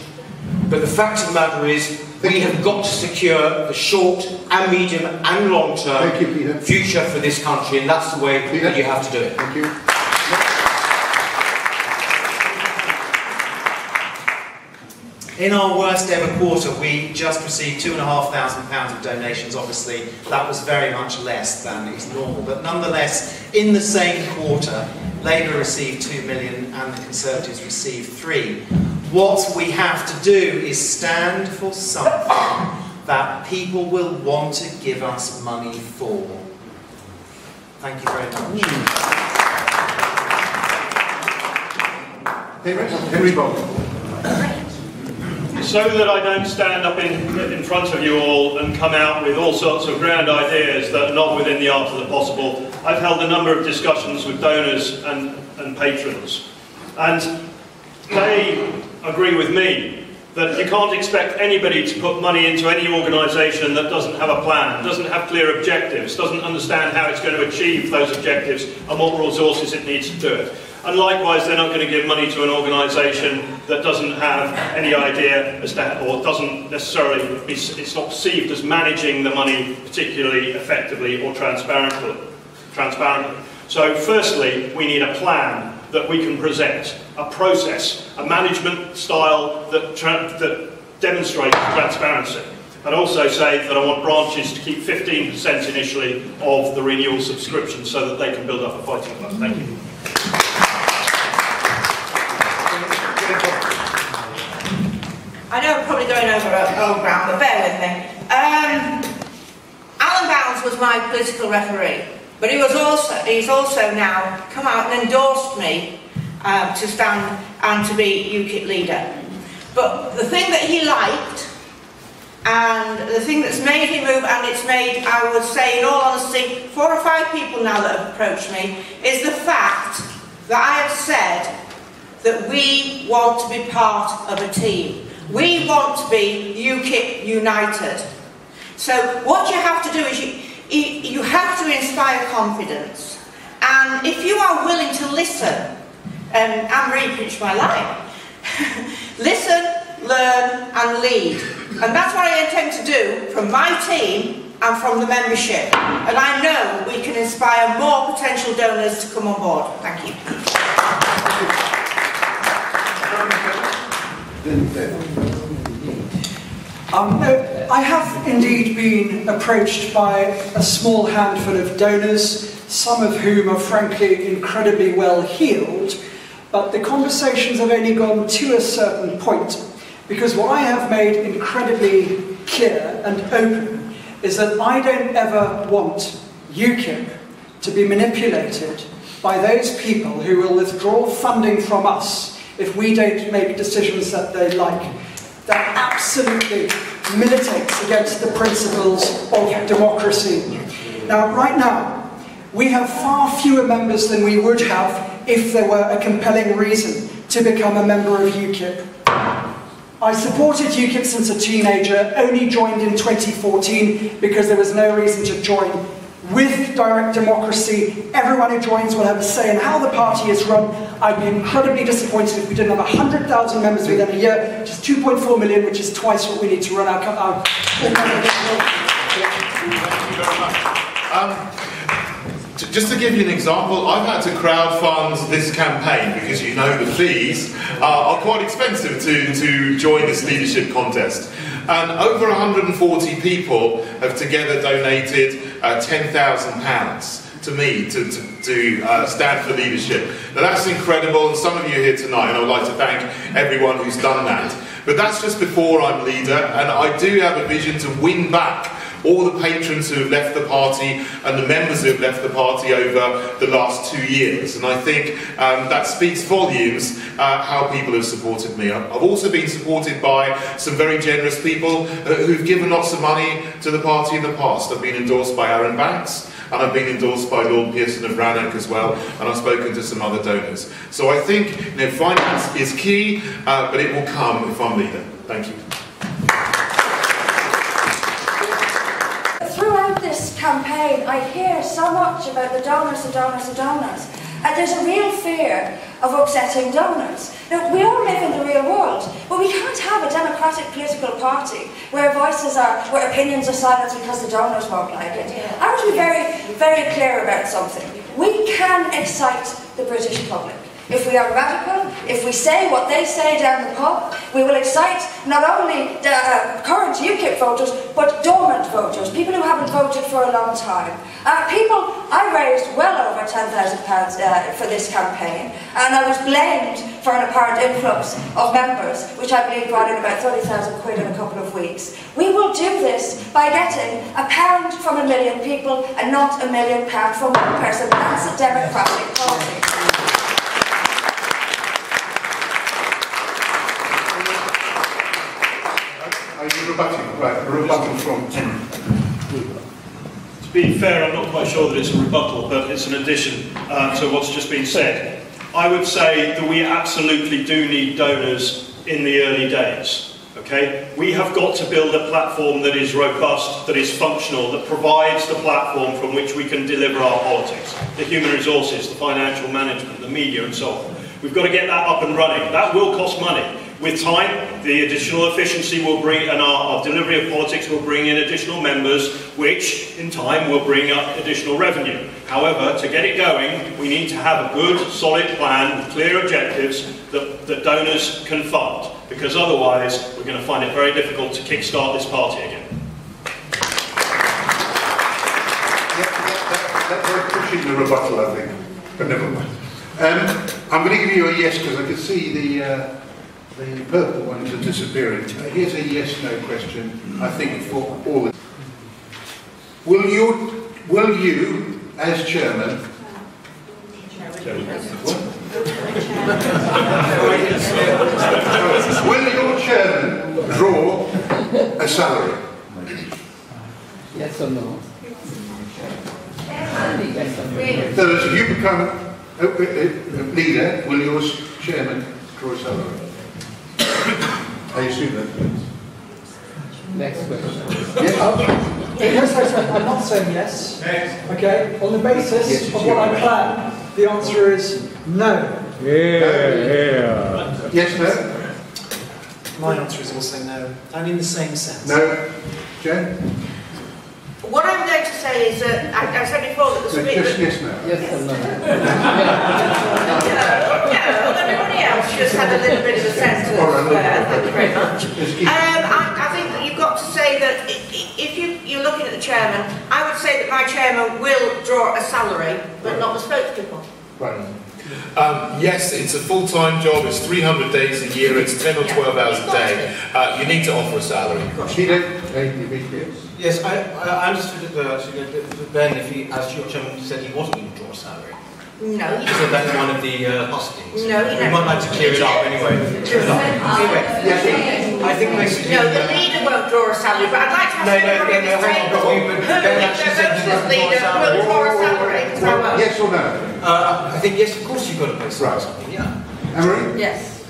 But the fact of the matter is, we have got to secure the short and medium and long-term future for this country, and that's the way that you have to do it. Thank you. In our worst ever quarter, we just received £2,500 of donations. Obviously, that was very much less than is normal. But nonetheless, in the same quarter, Labour received 2 million and the Conservatives received 3. What we have to do is stand for something that people will want to give us money for. Thank you very much. Henry Bolt. So that I don't stand up in front of you all and come out with all sorts of grand ideas that are not within the art of the possible, I've held a number of discussions with donors and patrons. And they agree with me that you can't expect anybody to put money into any organisation that doesn't have a plan, doesn't have clear objectives, doesn't understand how it's going to achieve those objectives and what resources it needs to do it. And likewise, they're not going to give money to an organisation that doesn't have any idea as to, or doesn't necessarily, it's not perceived as managing the money particularly effectively or transparently. So firstly, we need a plan that we can present, a process, a management style that demonstrates transparency. I'd also say that I want branches to keep 15% initially of the renewal subscription so that they can build up a fighting club. Thank you. old ground, but bear with me. Alan Bounds was my political referee, but he's also now come out and endorsed me to stand and to be UKIP leader. But the thing that he liked, and the thing that's made him move, and it's made, I would say in all honesty, 4 or 5 people now that have approached me, is the fact that I have said that we want to be part of a team. We want to be UKIP united. So what you have to do is you have to inspire confidence. And if you are willing to listen, and Anne-Marie pinched my line, listen, learn and lead. And that's what I intend to do from my team and from the membership. And I know we can inspire more potential donors to come on board. Thank you. I have indeed been approached by a small handful of donors, some of whom are frankly incredibly well heeled, but the conversations have only gone to a certain point, because what I have made incredibly clear and open is that I don't ever want UKIP to be manipulated by those people who will withdraw funding from us if we don't make decisions that they like. That absolutely militates against the principles of democracy. Now, right now, we have far fewer members than we would have if there were a compelling reason to become a member of UKIP. I supported UKIP since a teenager, only joined in 2014 because there was no reason to join. With direct democracy, everyone who joins will have a say in how the party is run. I'd be incredibly disappointed if we didn't have 100,000 members within a year, which is 2.4 million, which is twice what we need to run our Thank you very much. Just to give you an example, I've had to crowdfund this campaign because you know the fees are quite expensive to join this leadership contest. And over 140 people have together donated £10,000 to me to stand for leadership. Now that's incredible, and some of you are here tonight, and I would like to thank everyone who's done that. But that's just before I'm leader, and I do have a vision to win back all the patrons who have left the party and the members who have left the party over the last 2 years. And I think that speaks volumes how people have supported me. I've also been supported by some very generous people who've given lots of money to the party in the past. I've been endorsed by Aaron Banks, and I've been endorsed by Lord Pearson of Rannoch as well, and I've spoken to some other donors. So I think finance is key, but it will come if I'm leader. Thank you. Throughout this campaign, I hear so much about the donors and donors and donors. And there's a real fear of upsetting donors. Now, we all live in the real world, but we can't have a democratic political party where opinions are silenced because the donors won't like it. I want to be very, very clear about something. We can excite the British public. If we are radical, if we say what they say down the pub, we will excite not only the current UKIP voters, but dormant voters, people who haven't voted for a long time. I raised well over £10,000 for this campaign, and I was blamed for an apparent influx of members, which I believe brought in about 30,000 quid in a couple of weeks. We will do this by getting £1 from 1 million people and not £1 million from one person. That's a democratic party. Rebuttal from Henry. To be fair, I'm not quite sure that it's a rebuttal, but it's an addition to what's just been said. I would say that we absolutely do need donors in the early days. Okay? We have got to build a platform that is robust, that is functional, that provides the platform from which we can deliver our politics, the human resources, the financial management, the media, and so on. We've got to get that up and running. That will cost money. With time, the additional efficiency will bring, and our delivery of politics will bring in additional members, which in time will bring up additional revenue. However, to get it going, we need to have a good, solid plan with clear objectives that donors can fund, because otherwise we're going to find it very difficult to kickstart this party again. That's very pushing the rebuttal, I think, but never mind. I'm going to give you a yes because I can see the The purple ones are disappearing. Here's a yes/no question, I think, for all of you. Will you, as chairman, will your chairman draw a salary? Yes or no? So if you become a leader, will your chairman draw a salary? I assume that. Next question. Yes, I'm not saying yes. Okay, on the basis of what I plan, the answer is no. Yeah. Yes, no? My answer is also no, and in the same sense. No? Jen? What I'm going to say is that, I said before that the No, speech... just yes, no? Yes or no? No, everybody else just had a little bit of a sense of thank you very much. I think that you've got to say that if you're looking at the chairman, I would say that my chairman will draw a salary, but not the spokespeople. Right. Yes, it's a full-time job, it's 300 days a year, it's 10 or 12 hours a day. You need to offer a salary. Yes, I understood it actually, Ben, if he, as your chairman said, he wasn't going to draw a salary. No, he So that's one of the hustings. No, he We might like to clear it up anyway. Anyway, I think basically... No, the leader won't draw a salary, but I'd like to have somebody at this table who, if the leader, will draw a salary. Yes or no? I think yes, of course you've got to pay something, yeah. Emery? Yes.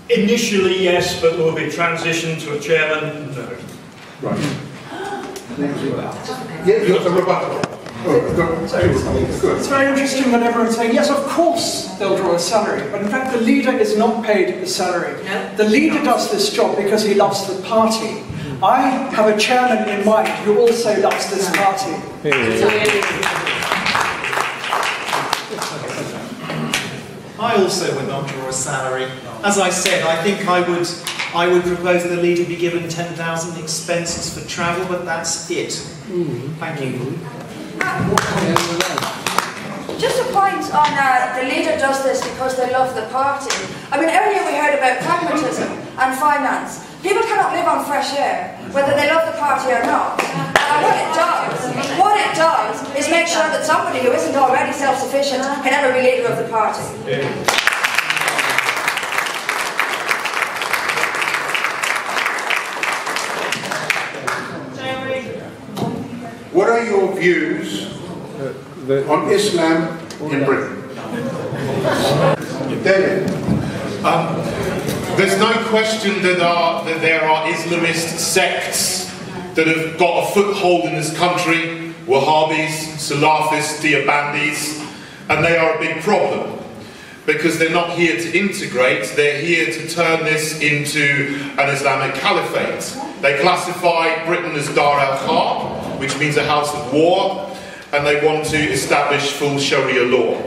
Initially, yes, but there will be transition to a chairman. No. Right. Yeah, you've got a rebuttal. It's very interesting that everyone's saying, yes, of course they'll draw a salary, but in fact the leader is not paid a salary. No. The leader does this job because he loves the party. I have a chairman in mind who also loves this party. I also would not draw a salary. As I said, I think I would propose the leader be given 10,000 expenses for travel, but that's it. Thank you. Just a point on the leader does this because they love the party. I mean, earlier we heard about pragmatism and finance. People cannot live on fresh air, whether they love the party or not. And what it does is make sure that somebody who isn't already self-sufficient can ever be leader of the party. What are your views on Islam in Britain? David? There's no question that there are Islamist sects that have got a foothold in this country, Wahhabis, Salafists, Deobandis, and they are a big problem because they're not here to integrate, they're here to turn this into an Islamic caliphate. They classify Britain as Dar al-Harb, which means a house of war, and they want to establish full Sharia law.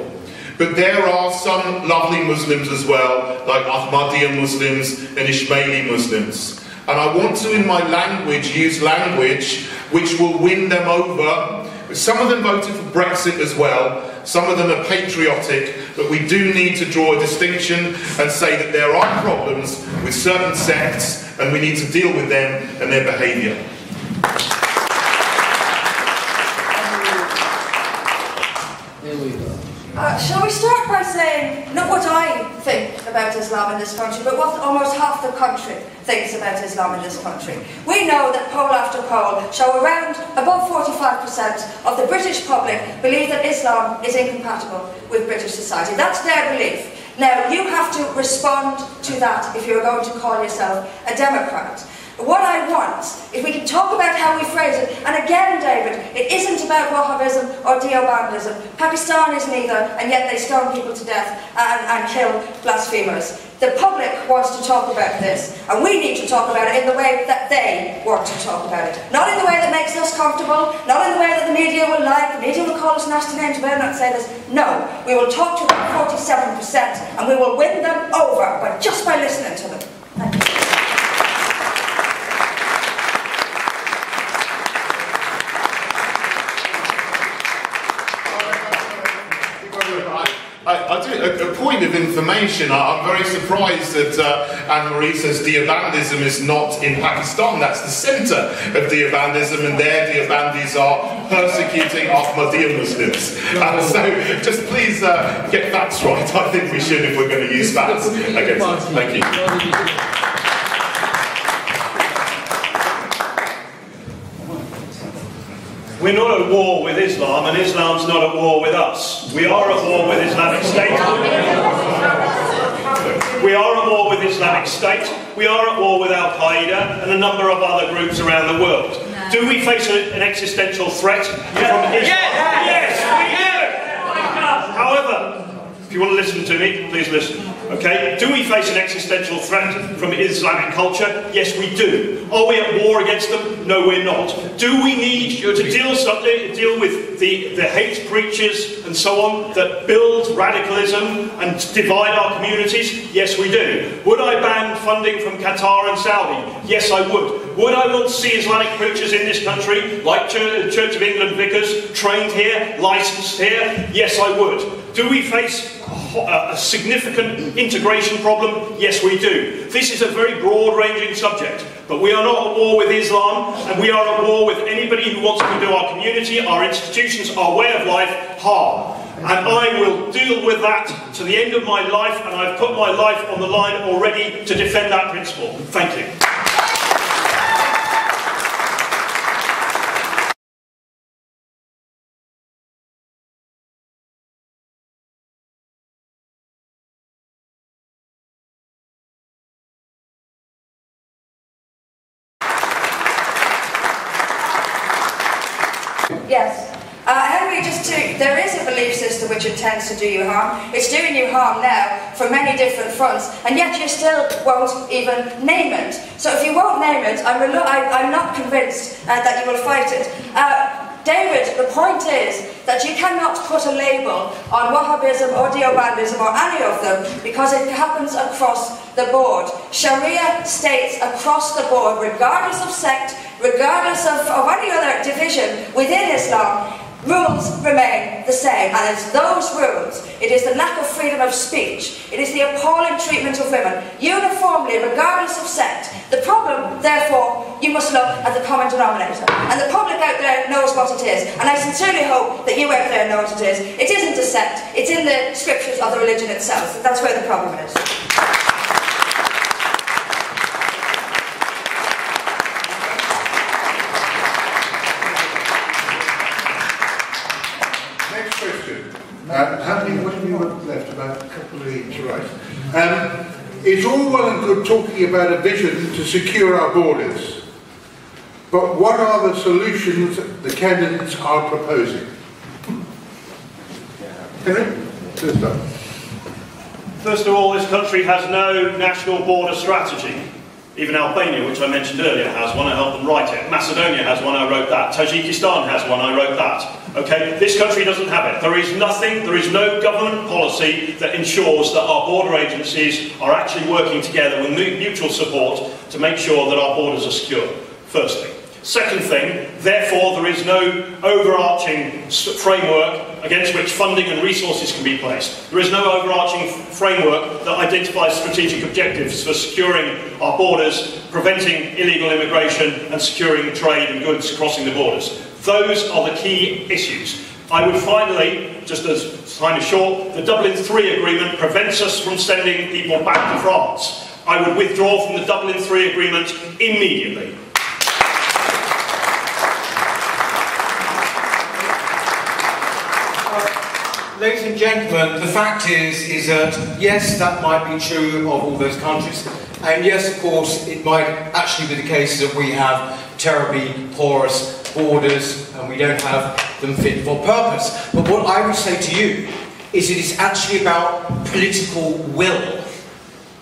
But there are some lovely Muslims as well, like Ahmadiyya Muslims and Ismaili Muslims. And I want to, in my language, use language which will win them over. Some of them voted for Brexit as well. Some of them are patriotic, but we do need to draw a distinction and say that there are problems with certain sects and we need to deal with them and their behaviour. Shall we start by saying not what I think about Islam in this country, but what almost half the country thinks about Islam in this country? We know that poll after poll show around above 45% of the British public believe that Islam is incompatible with British society. That's their belief. Now, you have to respond to that if you're going to call yourself a Democrat. What I want, if we can talk about how we phrase it, and again, David, it isn't about Wahhabism or Deobandism. Pakistan is neither, and yet they stone people to death and kill blasphemers. The public wants to talk about this, and we need to talk about it in the way that they want to talk about it. Not in the way that makes us comfortable, not in the way that the media will like, the media will call us nasty names, but I'm not saying this. No, we will talk to them 47%, and we will win them over, but just by listening to them. Thank you. A point point of information, I'm very surprised that Anne-Marie says Deobandism is not in Pakistan. That's the centre of Deobandism, and there Deobandis are persecuting Ahmadiyya Muslims. So just please get facts right. I think we should if we're going to use facts against us. Thank you. We're not at war with Islam, and Islam's not at war with us. We are at war with Islamic State. We are at war with Islamic State. We are at war with Al-Qaeda and a number of other groups around the world. Do we face an existential threat from Islam? Yes, we do! However, if you want to listen to me, please listen. Okay? Do we face an existential threat from Islamic culture? Yes, we do. Are we at war against them? No, we're not. Do we need to deal with the hate preachers and so on that build radicalism and divide our communities? Yes, we do. Would I ban funding from Qatar and Saudi? Yes, I would. Would I want to see Islamic preachers in this country, like Church of England vicars, trained here, licensed here? Yes, I would. Do we face a significant integration problem? Yes, we do. This is a very broad-ranging subject, but we are not at war with Islam, and we are at war with anybody who wants to do our community, our institutions, our way of life harm. And I will deal with that to the end of my life, and I've put my life on the line already to defend that principle. Thank you. Yes. Henry, there is a belief system which intends to do you harm. It's doing you harm now from many different fronts, and yet you still won't even name it. So if you won't name it, I'm not convinced that you will fight it. David, the point is that you cannot put a label on Wahhabism or Deobandism or any of them because it happens across the board. Sharia states across the board, regardless of sect, regardless of any other division within Islam, rules remain the same, and it's those rules. It is the lack of freedom of speech. It is the appalling treatment of women, uniformly, regardless of sect. The problem, therefore, you must look at the common denominator. And the public out there knows what it is, and I sincerely hope that you out there know what it is. It isn't a sect, it's in the scriptures of the religion itself. That's where the problem is. What have you got left? About a couple of each, right. It's all well and good talking about a vision to secure our borders, but what are the solutions the candidates are proposing? Henry? First of all, this country has no national border strategy. Even Albania, which I mentioned earlier, has one. I helped them write it. Macedonia has one. I wrote that. Tajikistan has one. I wrote that. Okay, this country doesn't have it. There is nothing, there is no government policy that ensures that our border agencies are actually working together with mutual support to make sure that our borders are secure, firstly. Second thing, therefore there is no overarching framework against which funding and resources can be placed. There is no overarching framework that identifies strategic objectives for securing our borders, preventing illegal immigration and securing trade and goods crossing the borders. Those are the key issues. I would finally, just as time is short, the Dublin III agreement prevents us from sending people back to France. I would withdraw from the Dublin III agreement immediately. Ladies and gentlemen, the fact is that yes, that might be true of all those countries. And yes, of course, it might actually be the case that we have terribly porous borders and we don't have them fit for purpose. But what I would say to you is it is actually about political will.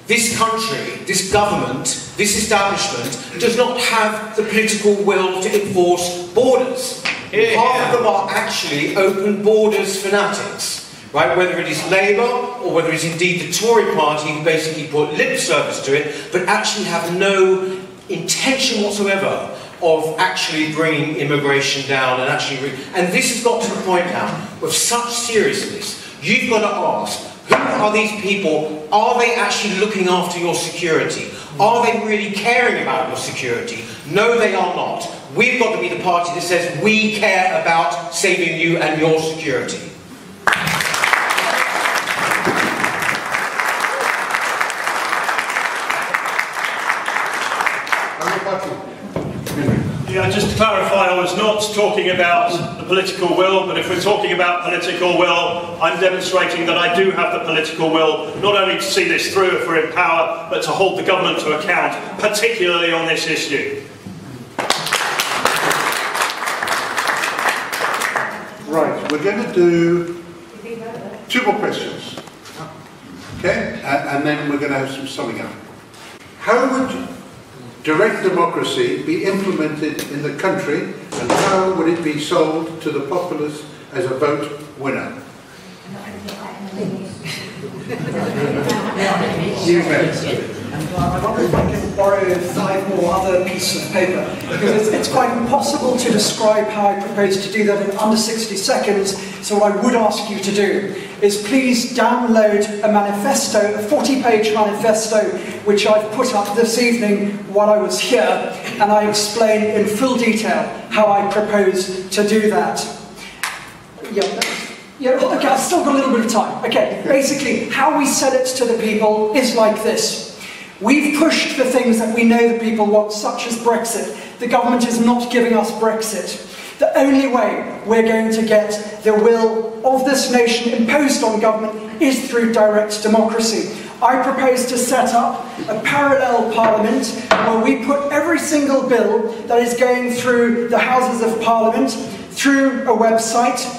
This country, this government, this establishment does not have the political will to enforce borders. Half of them are actually open borders fanatics, right? Whether it is Labour or whether it's indeed the Tory party who basically put lip service to it, but actually have no intention whatsoever of actually bringing immigration down and actually... And this has got to the point now, with such seriousness, you've got to ask, Who are these people? Are they actually looking after your security? Are they really caring about your security? No, they are not. We've got to be the party that says we care about saving you and your security. Yeah, just to clarify, I was not talking about the political will, but if we're talking about political will, I'm demonstrating that I do have the political will, not only to see this through if we're in power, but to hold the government to account, particularly on this issue. Right, we're going to do 2 more questions. Okay, and then we're going to have some summing up. How would direct democracy be implemented in the country, and how would it be sold to the populace as a vote winner? I wonder if I can borrow 5 more other pieces of paper, because it's quite impossible to describe how I propose to do that in under 60 seconds, so what I would ask you to do is please download a manifesto, a 40-page manifesto, which I've put up this evening while I was here, and I explain in full detail how I propose to do that. Yeah, okay, I've still got a little bit of time. Okay, basically, how we sell it to the people is like this. We've pushed the things that we know the people want, such as Brexit. The government is not giving us Brexit. The only way we're going to get the will of this nation imposed on government is through direct democracy. I propose to set up a parallel parliament where we put every single bill that is going through the Houses of Parliament through a website,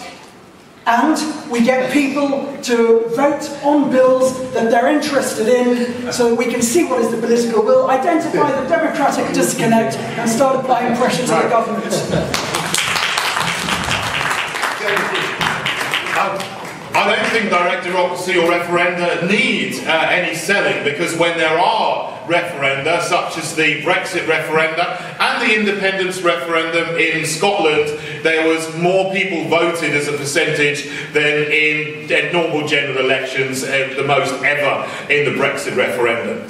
and we get people to vote on bills that they're interested in, so that we can see what is the political will, identify the democratic disconnect, and start applying pressure to the government. I don't think direct democracy or referenda need any selling, because when there are referenda, such as the Brexit referenda and the independence referendum in Scotland, there was more people voted as a percentage than in normal general elections, the most ever in the Brexit referendum.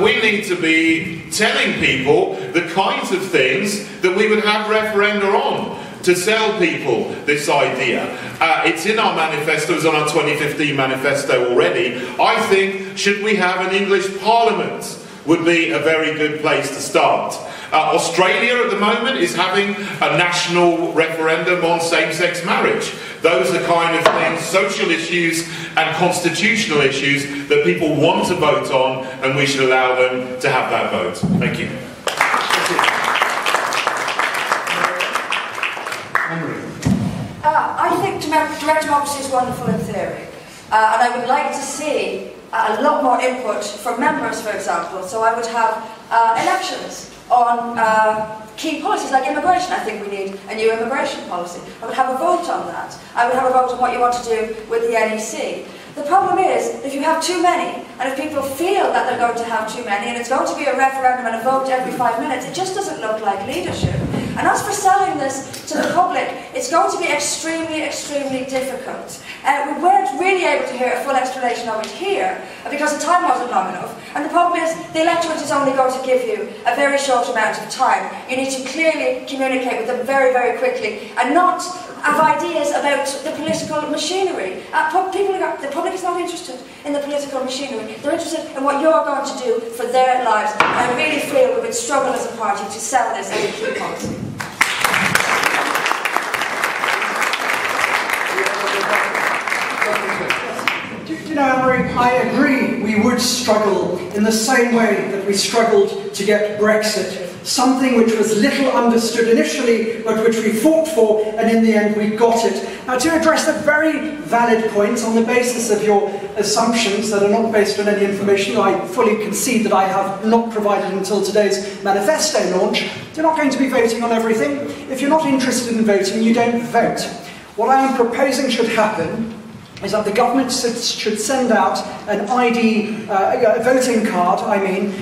We need to be telling people the kinds of things that we would have referenda on, to sell people this idea. It's in our manifesto, it's on our 2015 manifesto already. I think, should we have an English Parliament, would be a very good place to start. Australia at the moment is having a national referendum on same-sex marriage. Those are the kind of things, social issues and constitutional issues, that people want to vote on, and we should allow them to have that vote. Thank you. I think direct democracy is wonderful in theory, and I would like to see a lot more input from members, for example. So I would have elections on key policies like immigration. I think we need a new immigration policy. I would have a vote on that. I would have a vote on what you want to do with the NEC. The problem is, if you have too many, and if people feel that they're going to have too many, and it's going to be a referendum and a vote every 5 minutes, it just doesn't look like leadership. And as for selling this to the public, it's going to be extremely, extremely difficult. We weren't really able to hear a full explanation of it here, because the time wasn't long enough. And the problem is, the electorate is only going to give you a very short amount of time. You need to clearly communicate with them very, very quickly, and not have ideas about the political machinery. The public is not interested in the political machinery. They're interested in what you're going to do for their lives. And I really feel we would struggle as a party to sell this as a key policy. You know, Anne-Marie, I agree we would struggle in the same way that we struggled to get Brexit. Something which was little understood initially, but which we fought for, and in the end we got it. Now, to address a very valid point on the basis of your assumptions that are not based on any information I fully concede that I have not provided until today's manifesto launch, you're not going to be voting on everything. If you're not interested in voting, you don't vote. What I am proposing should happen is that the government should send out an ID, a voting card,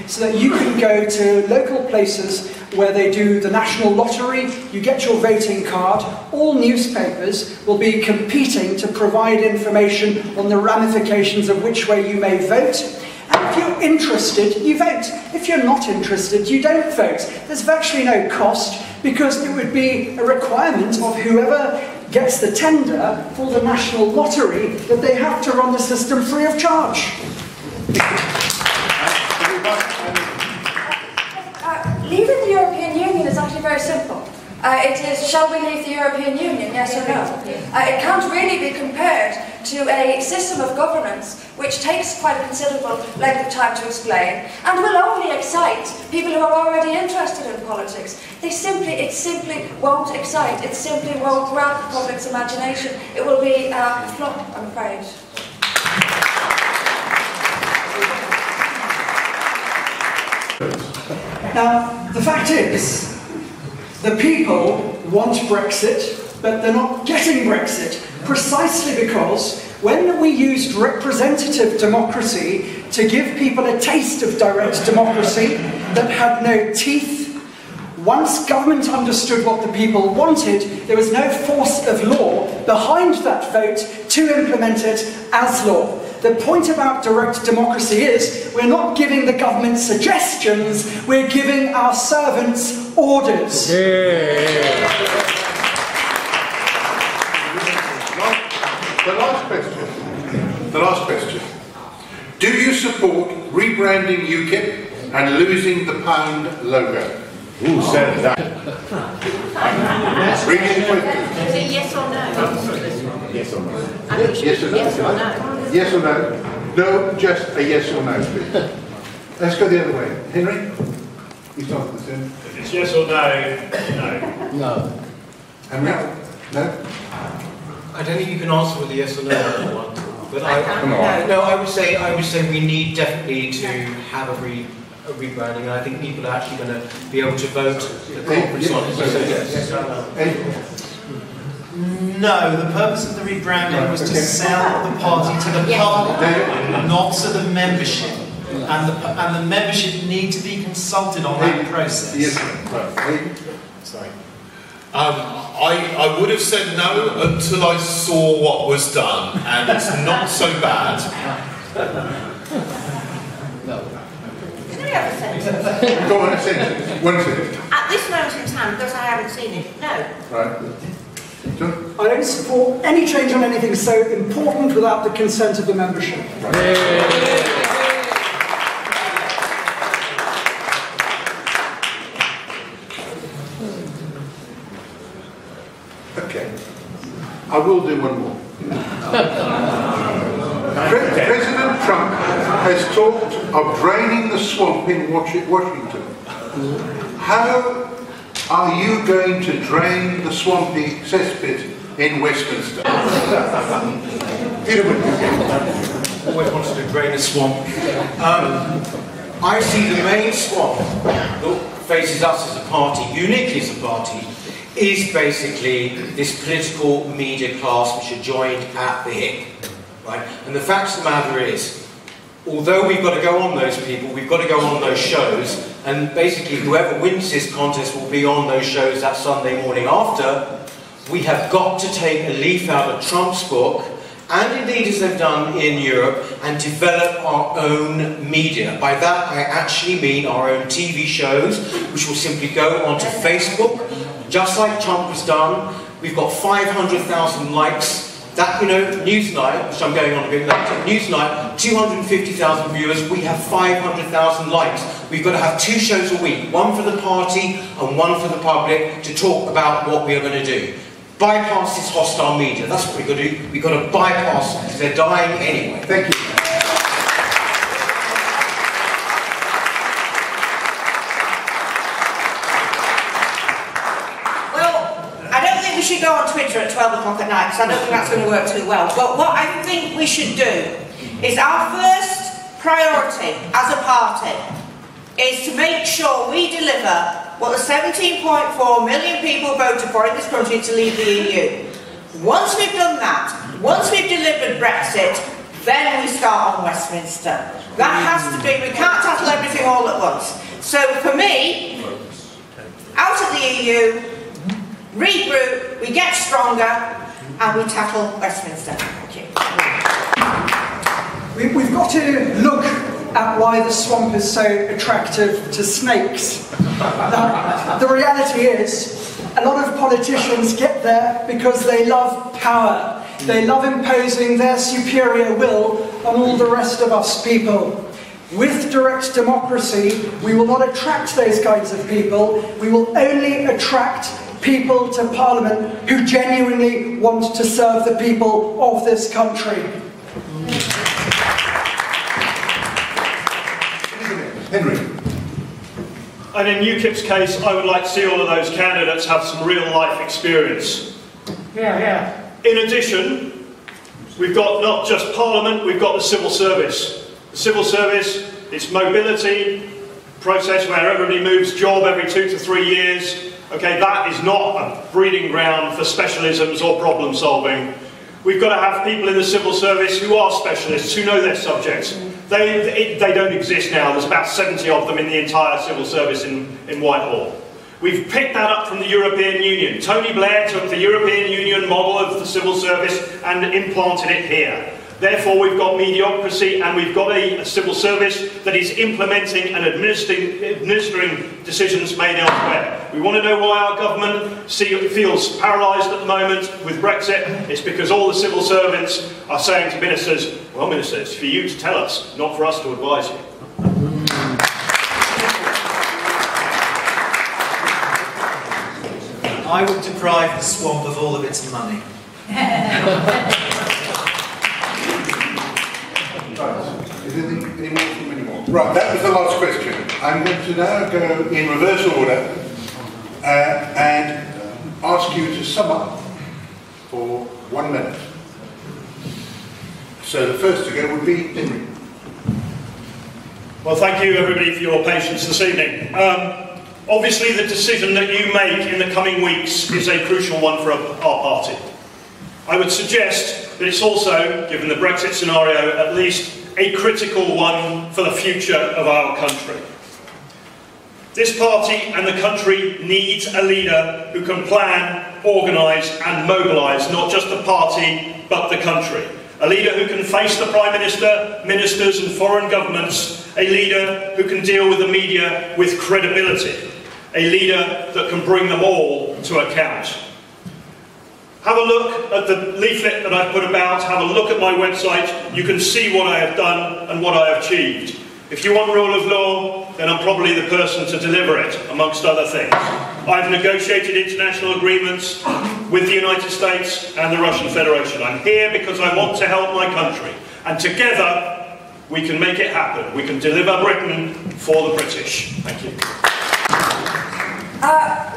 so that you can go to local places where they do the national lottery, you get your voting card, all newspapers will be competing to provide information on the ramifications of which way you may vote. And if you're interested, you vote. If you're not interested, you don't vote. There's virtually no cost, because it would be a requirement of whoever gets the tender for the national lottery that they have to run the system free of charge. Leaving the European Union is actually very simple. It is, shall we leave the European Union, yes or no? It can't really be compared to a system of governance which takes quite a considerable length of time to explain and will only excite people who are already interested in politics. It simply won't excite, it simply won't grab the public's imagination. It will be a flop, I'm afraid. Now, the fact is, the people want Brexit, but they're not getting Brexit, precisely because when we used representative democracy to give people a taste of direct democracy that had no teeth, once government understood what the people wanted, there was no force of law behind that vote to implement it as law. The point about direct democracy is we're not giving the government suggestions, we're giving our servants orders. The last question. Do you support rebranding UKIP and losing the pound logo? Who said that? Reading the question. Is it yes or no? Yes or no? Yes or no? Yes or no? No, just a yes or no, please. Let's go the other way. Henry? You start this in. If it's yes or no, no. No. Henry? No? I don't think you can answer with a yes or no on that one. But I can. no, I would say we need definitely to have a rebranding, and I think people are actually going to be able to vote the conference on it. So yes. No, the purpose of the rebranding was to sell the party to the public, not to the membership. And the membership need to be consulted on that process. Yes, Sorry. I would have said no until I saw what was done, and it's not so bad. No. Can I have a sentence? Go on, a sentence. One sentence. At this moment in time, because I haven't seen it, no. Right. John? I don't support any change on anything so important without the consent of the membership. Okay. I will do one more. President Trump has talked of draining the swamp in Washington. How are you going to drain the swampy cesspit in Westminster? Always wanted to drain a swamp. I see the main swamp that faces us as a party, uniquely as a party, is basically this political media class which are joined at the hip. Right? And the fact of the matter is, although we've got to go on those people, we've got to go on those shows, and basically whoever wins this contest will be on those shows that Sunday morning after, we have got to take a leaf out of Trump's book, and indeed as they've done in Europe, and develop our own media. By that I actually mean our own TV shows, which will simply go onto Facebook, just like Trump has done. We've got 500,000 likes. That, Newsnight, which I'm going on a bit later, Newsnight, 250,000 viewers, we have 500,000 likes. We've got to have 2 shows a week, one for the party and one for the public, to talk about what we are going to do. Bypass this hostile media, that's what we've got to do. We've got to bypass them, because they're dying anyway. Thank you. We should go on Twitter at 12 o'clock at night, because I don't think that's going to work too well. But what I think we should do is our first priority as a party is to make sure we deliver what the 17.4 million people voted for in this country to leave the EU. Once we've done that, once we've delivered Brexit, then we start on Westminster. That has to be, we can't tackle everything all at once. So for me, EU, regroup, we get stronger, and we tackle Westminster. Thank you. We've got to look at why the swamp is so attractive to snakes. Now, the reality is, a lot of politicians get there because they love power. They love imposing their superior will on all the rest of us people. With direct democracy, we will not attract those kinds of people. We will only attract people to Parliament who genuinely want to serve the people of this country. Henry. And in UKIP's case, I would like to see all of those candidates have some real life experience. Yeah. In addition, we've got not just Parliament, we've got the civil service. The civil service, its mobility process where everybody moves job every 2 to 3 years. Okay, that is not a breeding ground for specialisms or problem solving. We've got to have people in the civil service who are specialists, who know their subjects. They don't exist now. There's about 70 of them in the entire civil service in Whitehall. We've picked that up from the European Union. Tony Blair took the European Union model of the civil service and implanted it here. Therefore, we've got mediocrity and we've got a civil service that is implementing and administering decisions made elsewhere. We want to know why our government feels paralysed at the moment with Brexit. It's because all the civil servants are saying to ministers, well, minister, it's for you to tell us, not for us to advise you. I would deprive the swamp of all of its money. Is there any more from anyone? Right, that was the last question. I'm going to now go in reverse order and ask you to sum up for 1 minute. So the first to go would be Henry. Well, thank you everybody for your patience this evening. Obviously the decision that you make in the coming weeks is a crucial one for our party. I would suggest that it's also, given the Brexit scenario, at least a critical one for the future of our country. This party and the country needs a leader who can plan, organise and mobilise not just the party but the country. A leader who can face the Prime Minister, ministers and foreign governments. A leader who can deal with the media with credibility. A leader that can bring them all to account. Have a look at the leaflet that I've put about, have a look at my website, you can see what I have done and what I have achieved. If you want rule of law, then I'm probably the person to deliver it, amongst other things. I've negotiated international agreements with the United States and the Russian Federation. I'm here because I want to help my country, and together we can make it happen. We can deliver Britain for the British. Thank you.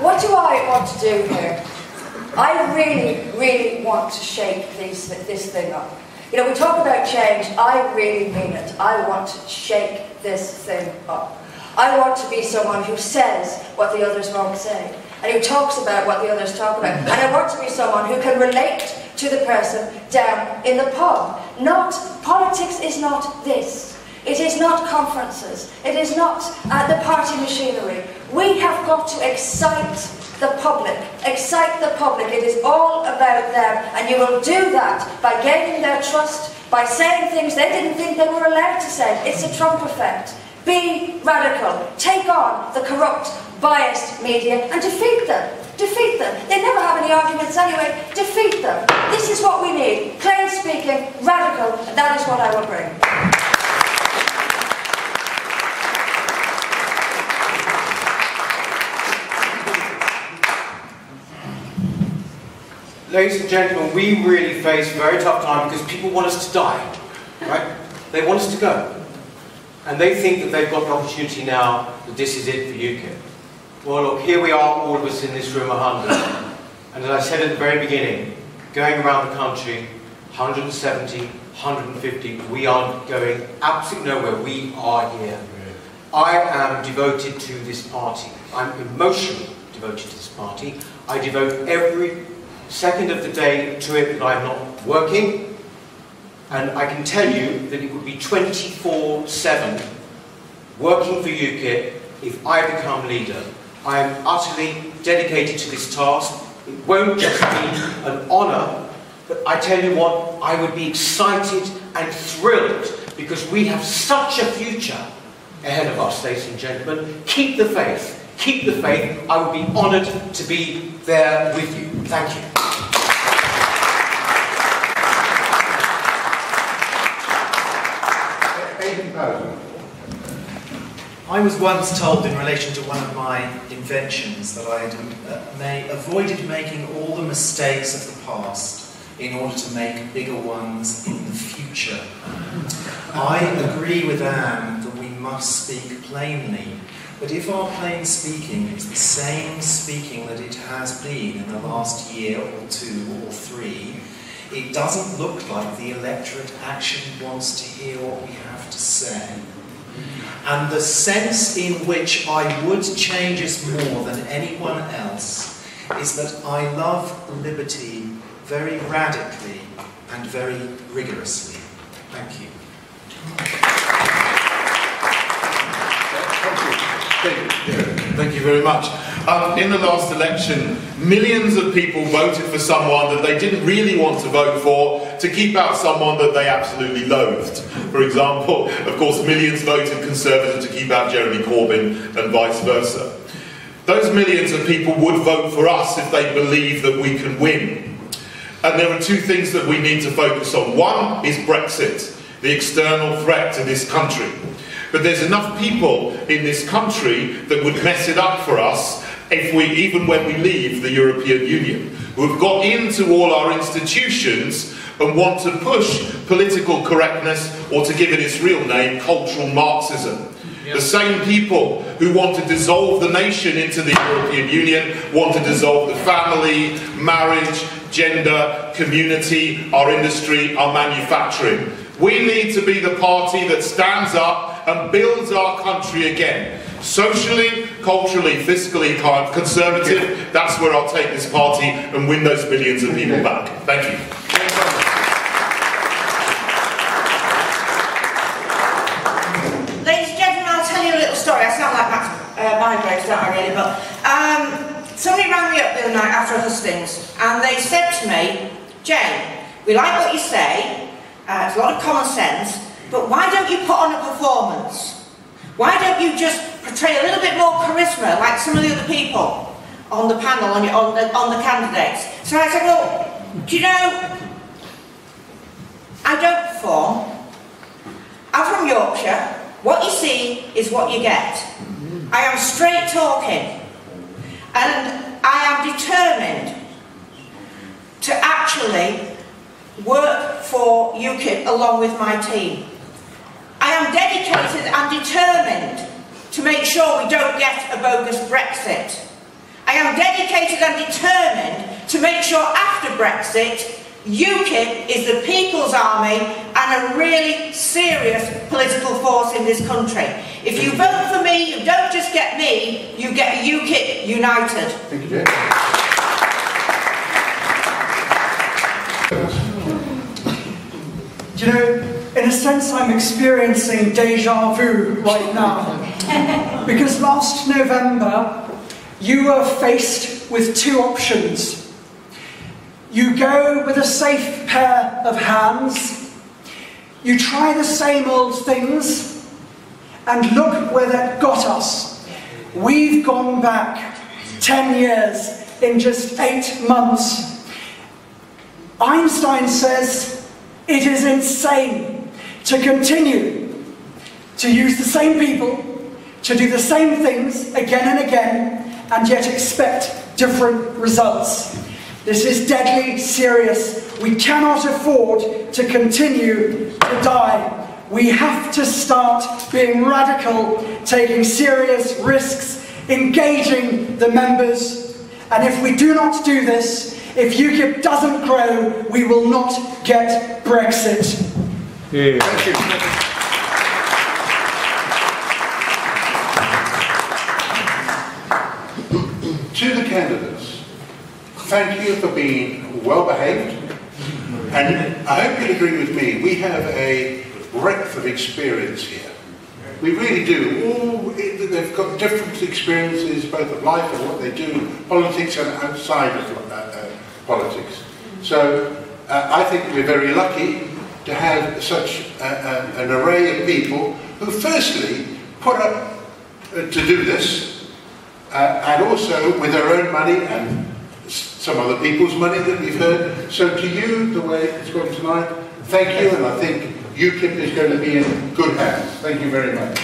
What do I want to do here? I really, really want to shake this thing up. You know, we talk about change, I really mean it. I want to shake this thing up. I want to be someone who says what the others won't say, and who talks about what the others talk about. And I want to be someone who can relate to the person down in the pub. Politics is not this. It is not conferences. It is not the party machinery. We have got to excite the public. Excite the public. It is all about them. And you will do that by gaining their trust, by saying things they didn't think they were allowed to say. It's a Trump effect. Be radical. Take on the corrupt, biased media and defeat them. Defeat them. They never have any arguments anyway. Defeat them. This is what we need. Plain speaking, radical, and that is what I will bring. Ladies and gentlemen, we really face a very tough time because people want us to die, right? They want us to go. And they think that they've got the opportunity now that this is it for UKIP. Well, look, here we are, all of us in this room, 100. And as I said at the very beginning, going around the country, 170, 150, we are going absolutely nowhere. We are here. I am devoted to this party. I'm emotionally devoted to this party. I devote every second of the day to it that I'm not working. And I can tell you that it would be 24/7 working for UKIP if I become leader. I am utterly dedicated to this task. It won't just be an honour, but I tell you what, I would be excited and thrilled because we have such a future ahead of us, ladies and gentlemen. Keep the faith. Keep the faith. I would be honoured to be there with you. Thank you. I was once told in relation to one of my inventions that I had avoided making all the mistakes of the past in order to make bigger ones in the future. I agree with Anne that we must speak plainly, but if our plain speaking is the same speaking that it has been in the last year or 2 or 3, it doesn't look like the electorate actually wants to hear what we have to say. And the sense in which I would change us more than anyone else is that I love liberty very radically and very rigorously. Thank you. Thank you very much. In the last election, millions of people voted for someone that they didn't really want to vote for to keep out someone that they absolutely loathed. For example, of course, millions voted Conservative to keep out Jeremy Corbyn and vice versa. Those millions of people would vote for us if they believe that we can win. And there are 2 things that we need to focus on. One is Brexit, the external threat to this country. But there's enough people in this country that would mess it up for us even when we leave the European Union, who have got into all our institutions and want to push political correctness, or to give it its real name, cultural Marxism. Yep. The same people who want to dissolve the nation into the European Union want to dissolve the family, marriage, gender, community, our industry, our manufacturing. We need to be the party that stands up and builds our country again. Socially, culturally, fiscally conservative, that's where I'll take this party and win those millions of people back. Thank you. Ladies and gentlemen, I'll tell you a little story. I sound like my grace, don't I really? But somebody rang me up the other night after Hustings, and they said to me, Jane, we like what you say, it's a lot of common sense, but why don't you put on a performance? Why don't you just portray a little bit more charisma like some of the other people on the panel, on the candidates? So I said, well, do you know, I don't perform. I'm from Yorkshire. What you see is what you get. I am straight talking, and I am determined to actually work for UKIP along with my team. I am dedicated and determined to make sure we don't get a bogus Brexit. I am dedicated and determined to make sure after Brexit, UKIP is the people's army and a really serious political force in this country. If you vote for me, you don't just get me, you get UKIP united. Thank you, Jane. Do you know, in a sense I'm experiencing deja vu right now. Because last November, you were faced with 2 options. You go with a safe pair of hands, you try the same old things, and look where that got us. We've gone back 10 years in just 8 months. Einstein says it is insane to continue to use the same people, to do the same things again and again, and yet expect different results. This is deadly serious. We cannot afford to continue to die. We have to start being radical, taking serious risks, engaging the members. And if we do not do this, if UKIP doesn't grow, we will not get Brexit. Yeah. Thank you. To the candidates, thank you for being well behaved, and I hope you'll agree with me, we have a breadth of experience here. We really do. They've got different experiences, both of life and what they do, politics and outside of politics. So I think we're very lucky to have such an array of people who firstly put up to do this, and also with their own money and some other people's money that we've heard. So to you, the way it's gone tonight, thank you, and I think UKIP is going to be in good hands. Thank you very much.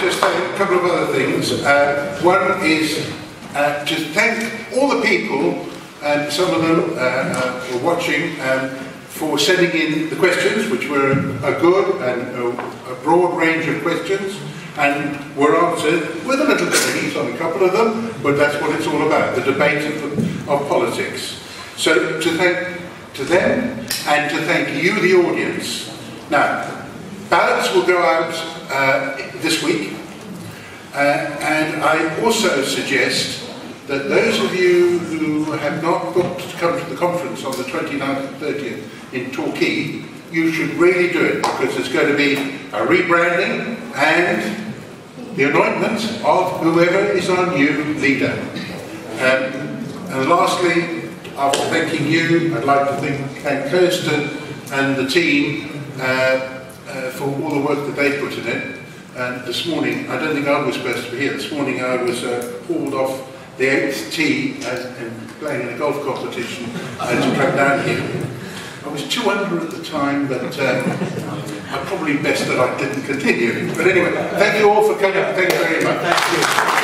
Just a couple of other things. One is to thank all the people, and some of them were watching, for sending in the questions, which were a good and a broad range of questions, and were answered with a little bit of heat on a couple of them, but that's what it's all about, the debate of politics. So to thank to them, and to thank you, the audience. Now, ballots will go out this week, and I also suggest that those of you who have not booked to come to the conference on the 29th and 30th in Torquay, you should really do it, because there's going to be a rebranding and the anointment of whoever is our new leader. And lastly, after thanking you, I'd like to thank Kirsten and the team for all the work that they put in it. And this morning, I don't think I was supposed to be here. This morning I was hauled off the 8th tee and playing in a golf competition to come down here. I was 2 under at the time, but I'm probably best that I didn't continue. But anyway, thank you all for coming. Thank you very much. Thank you.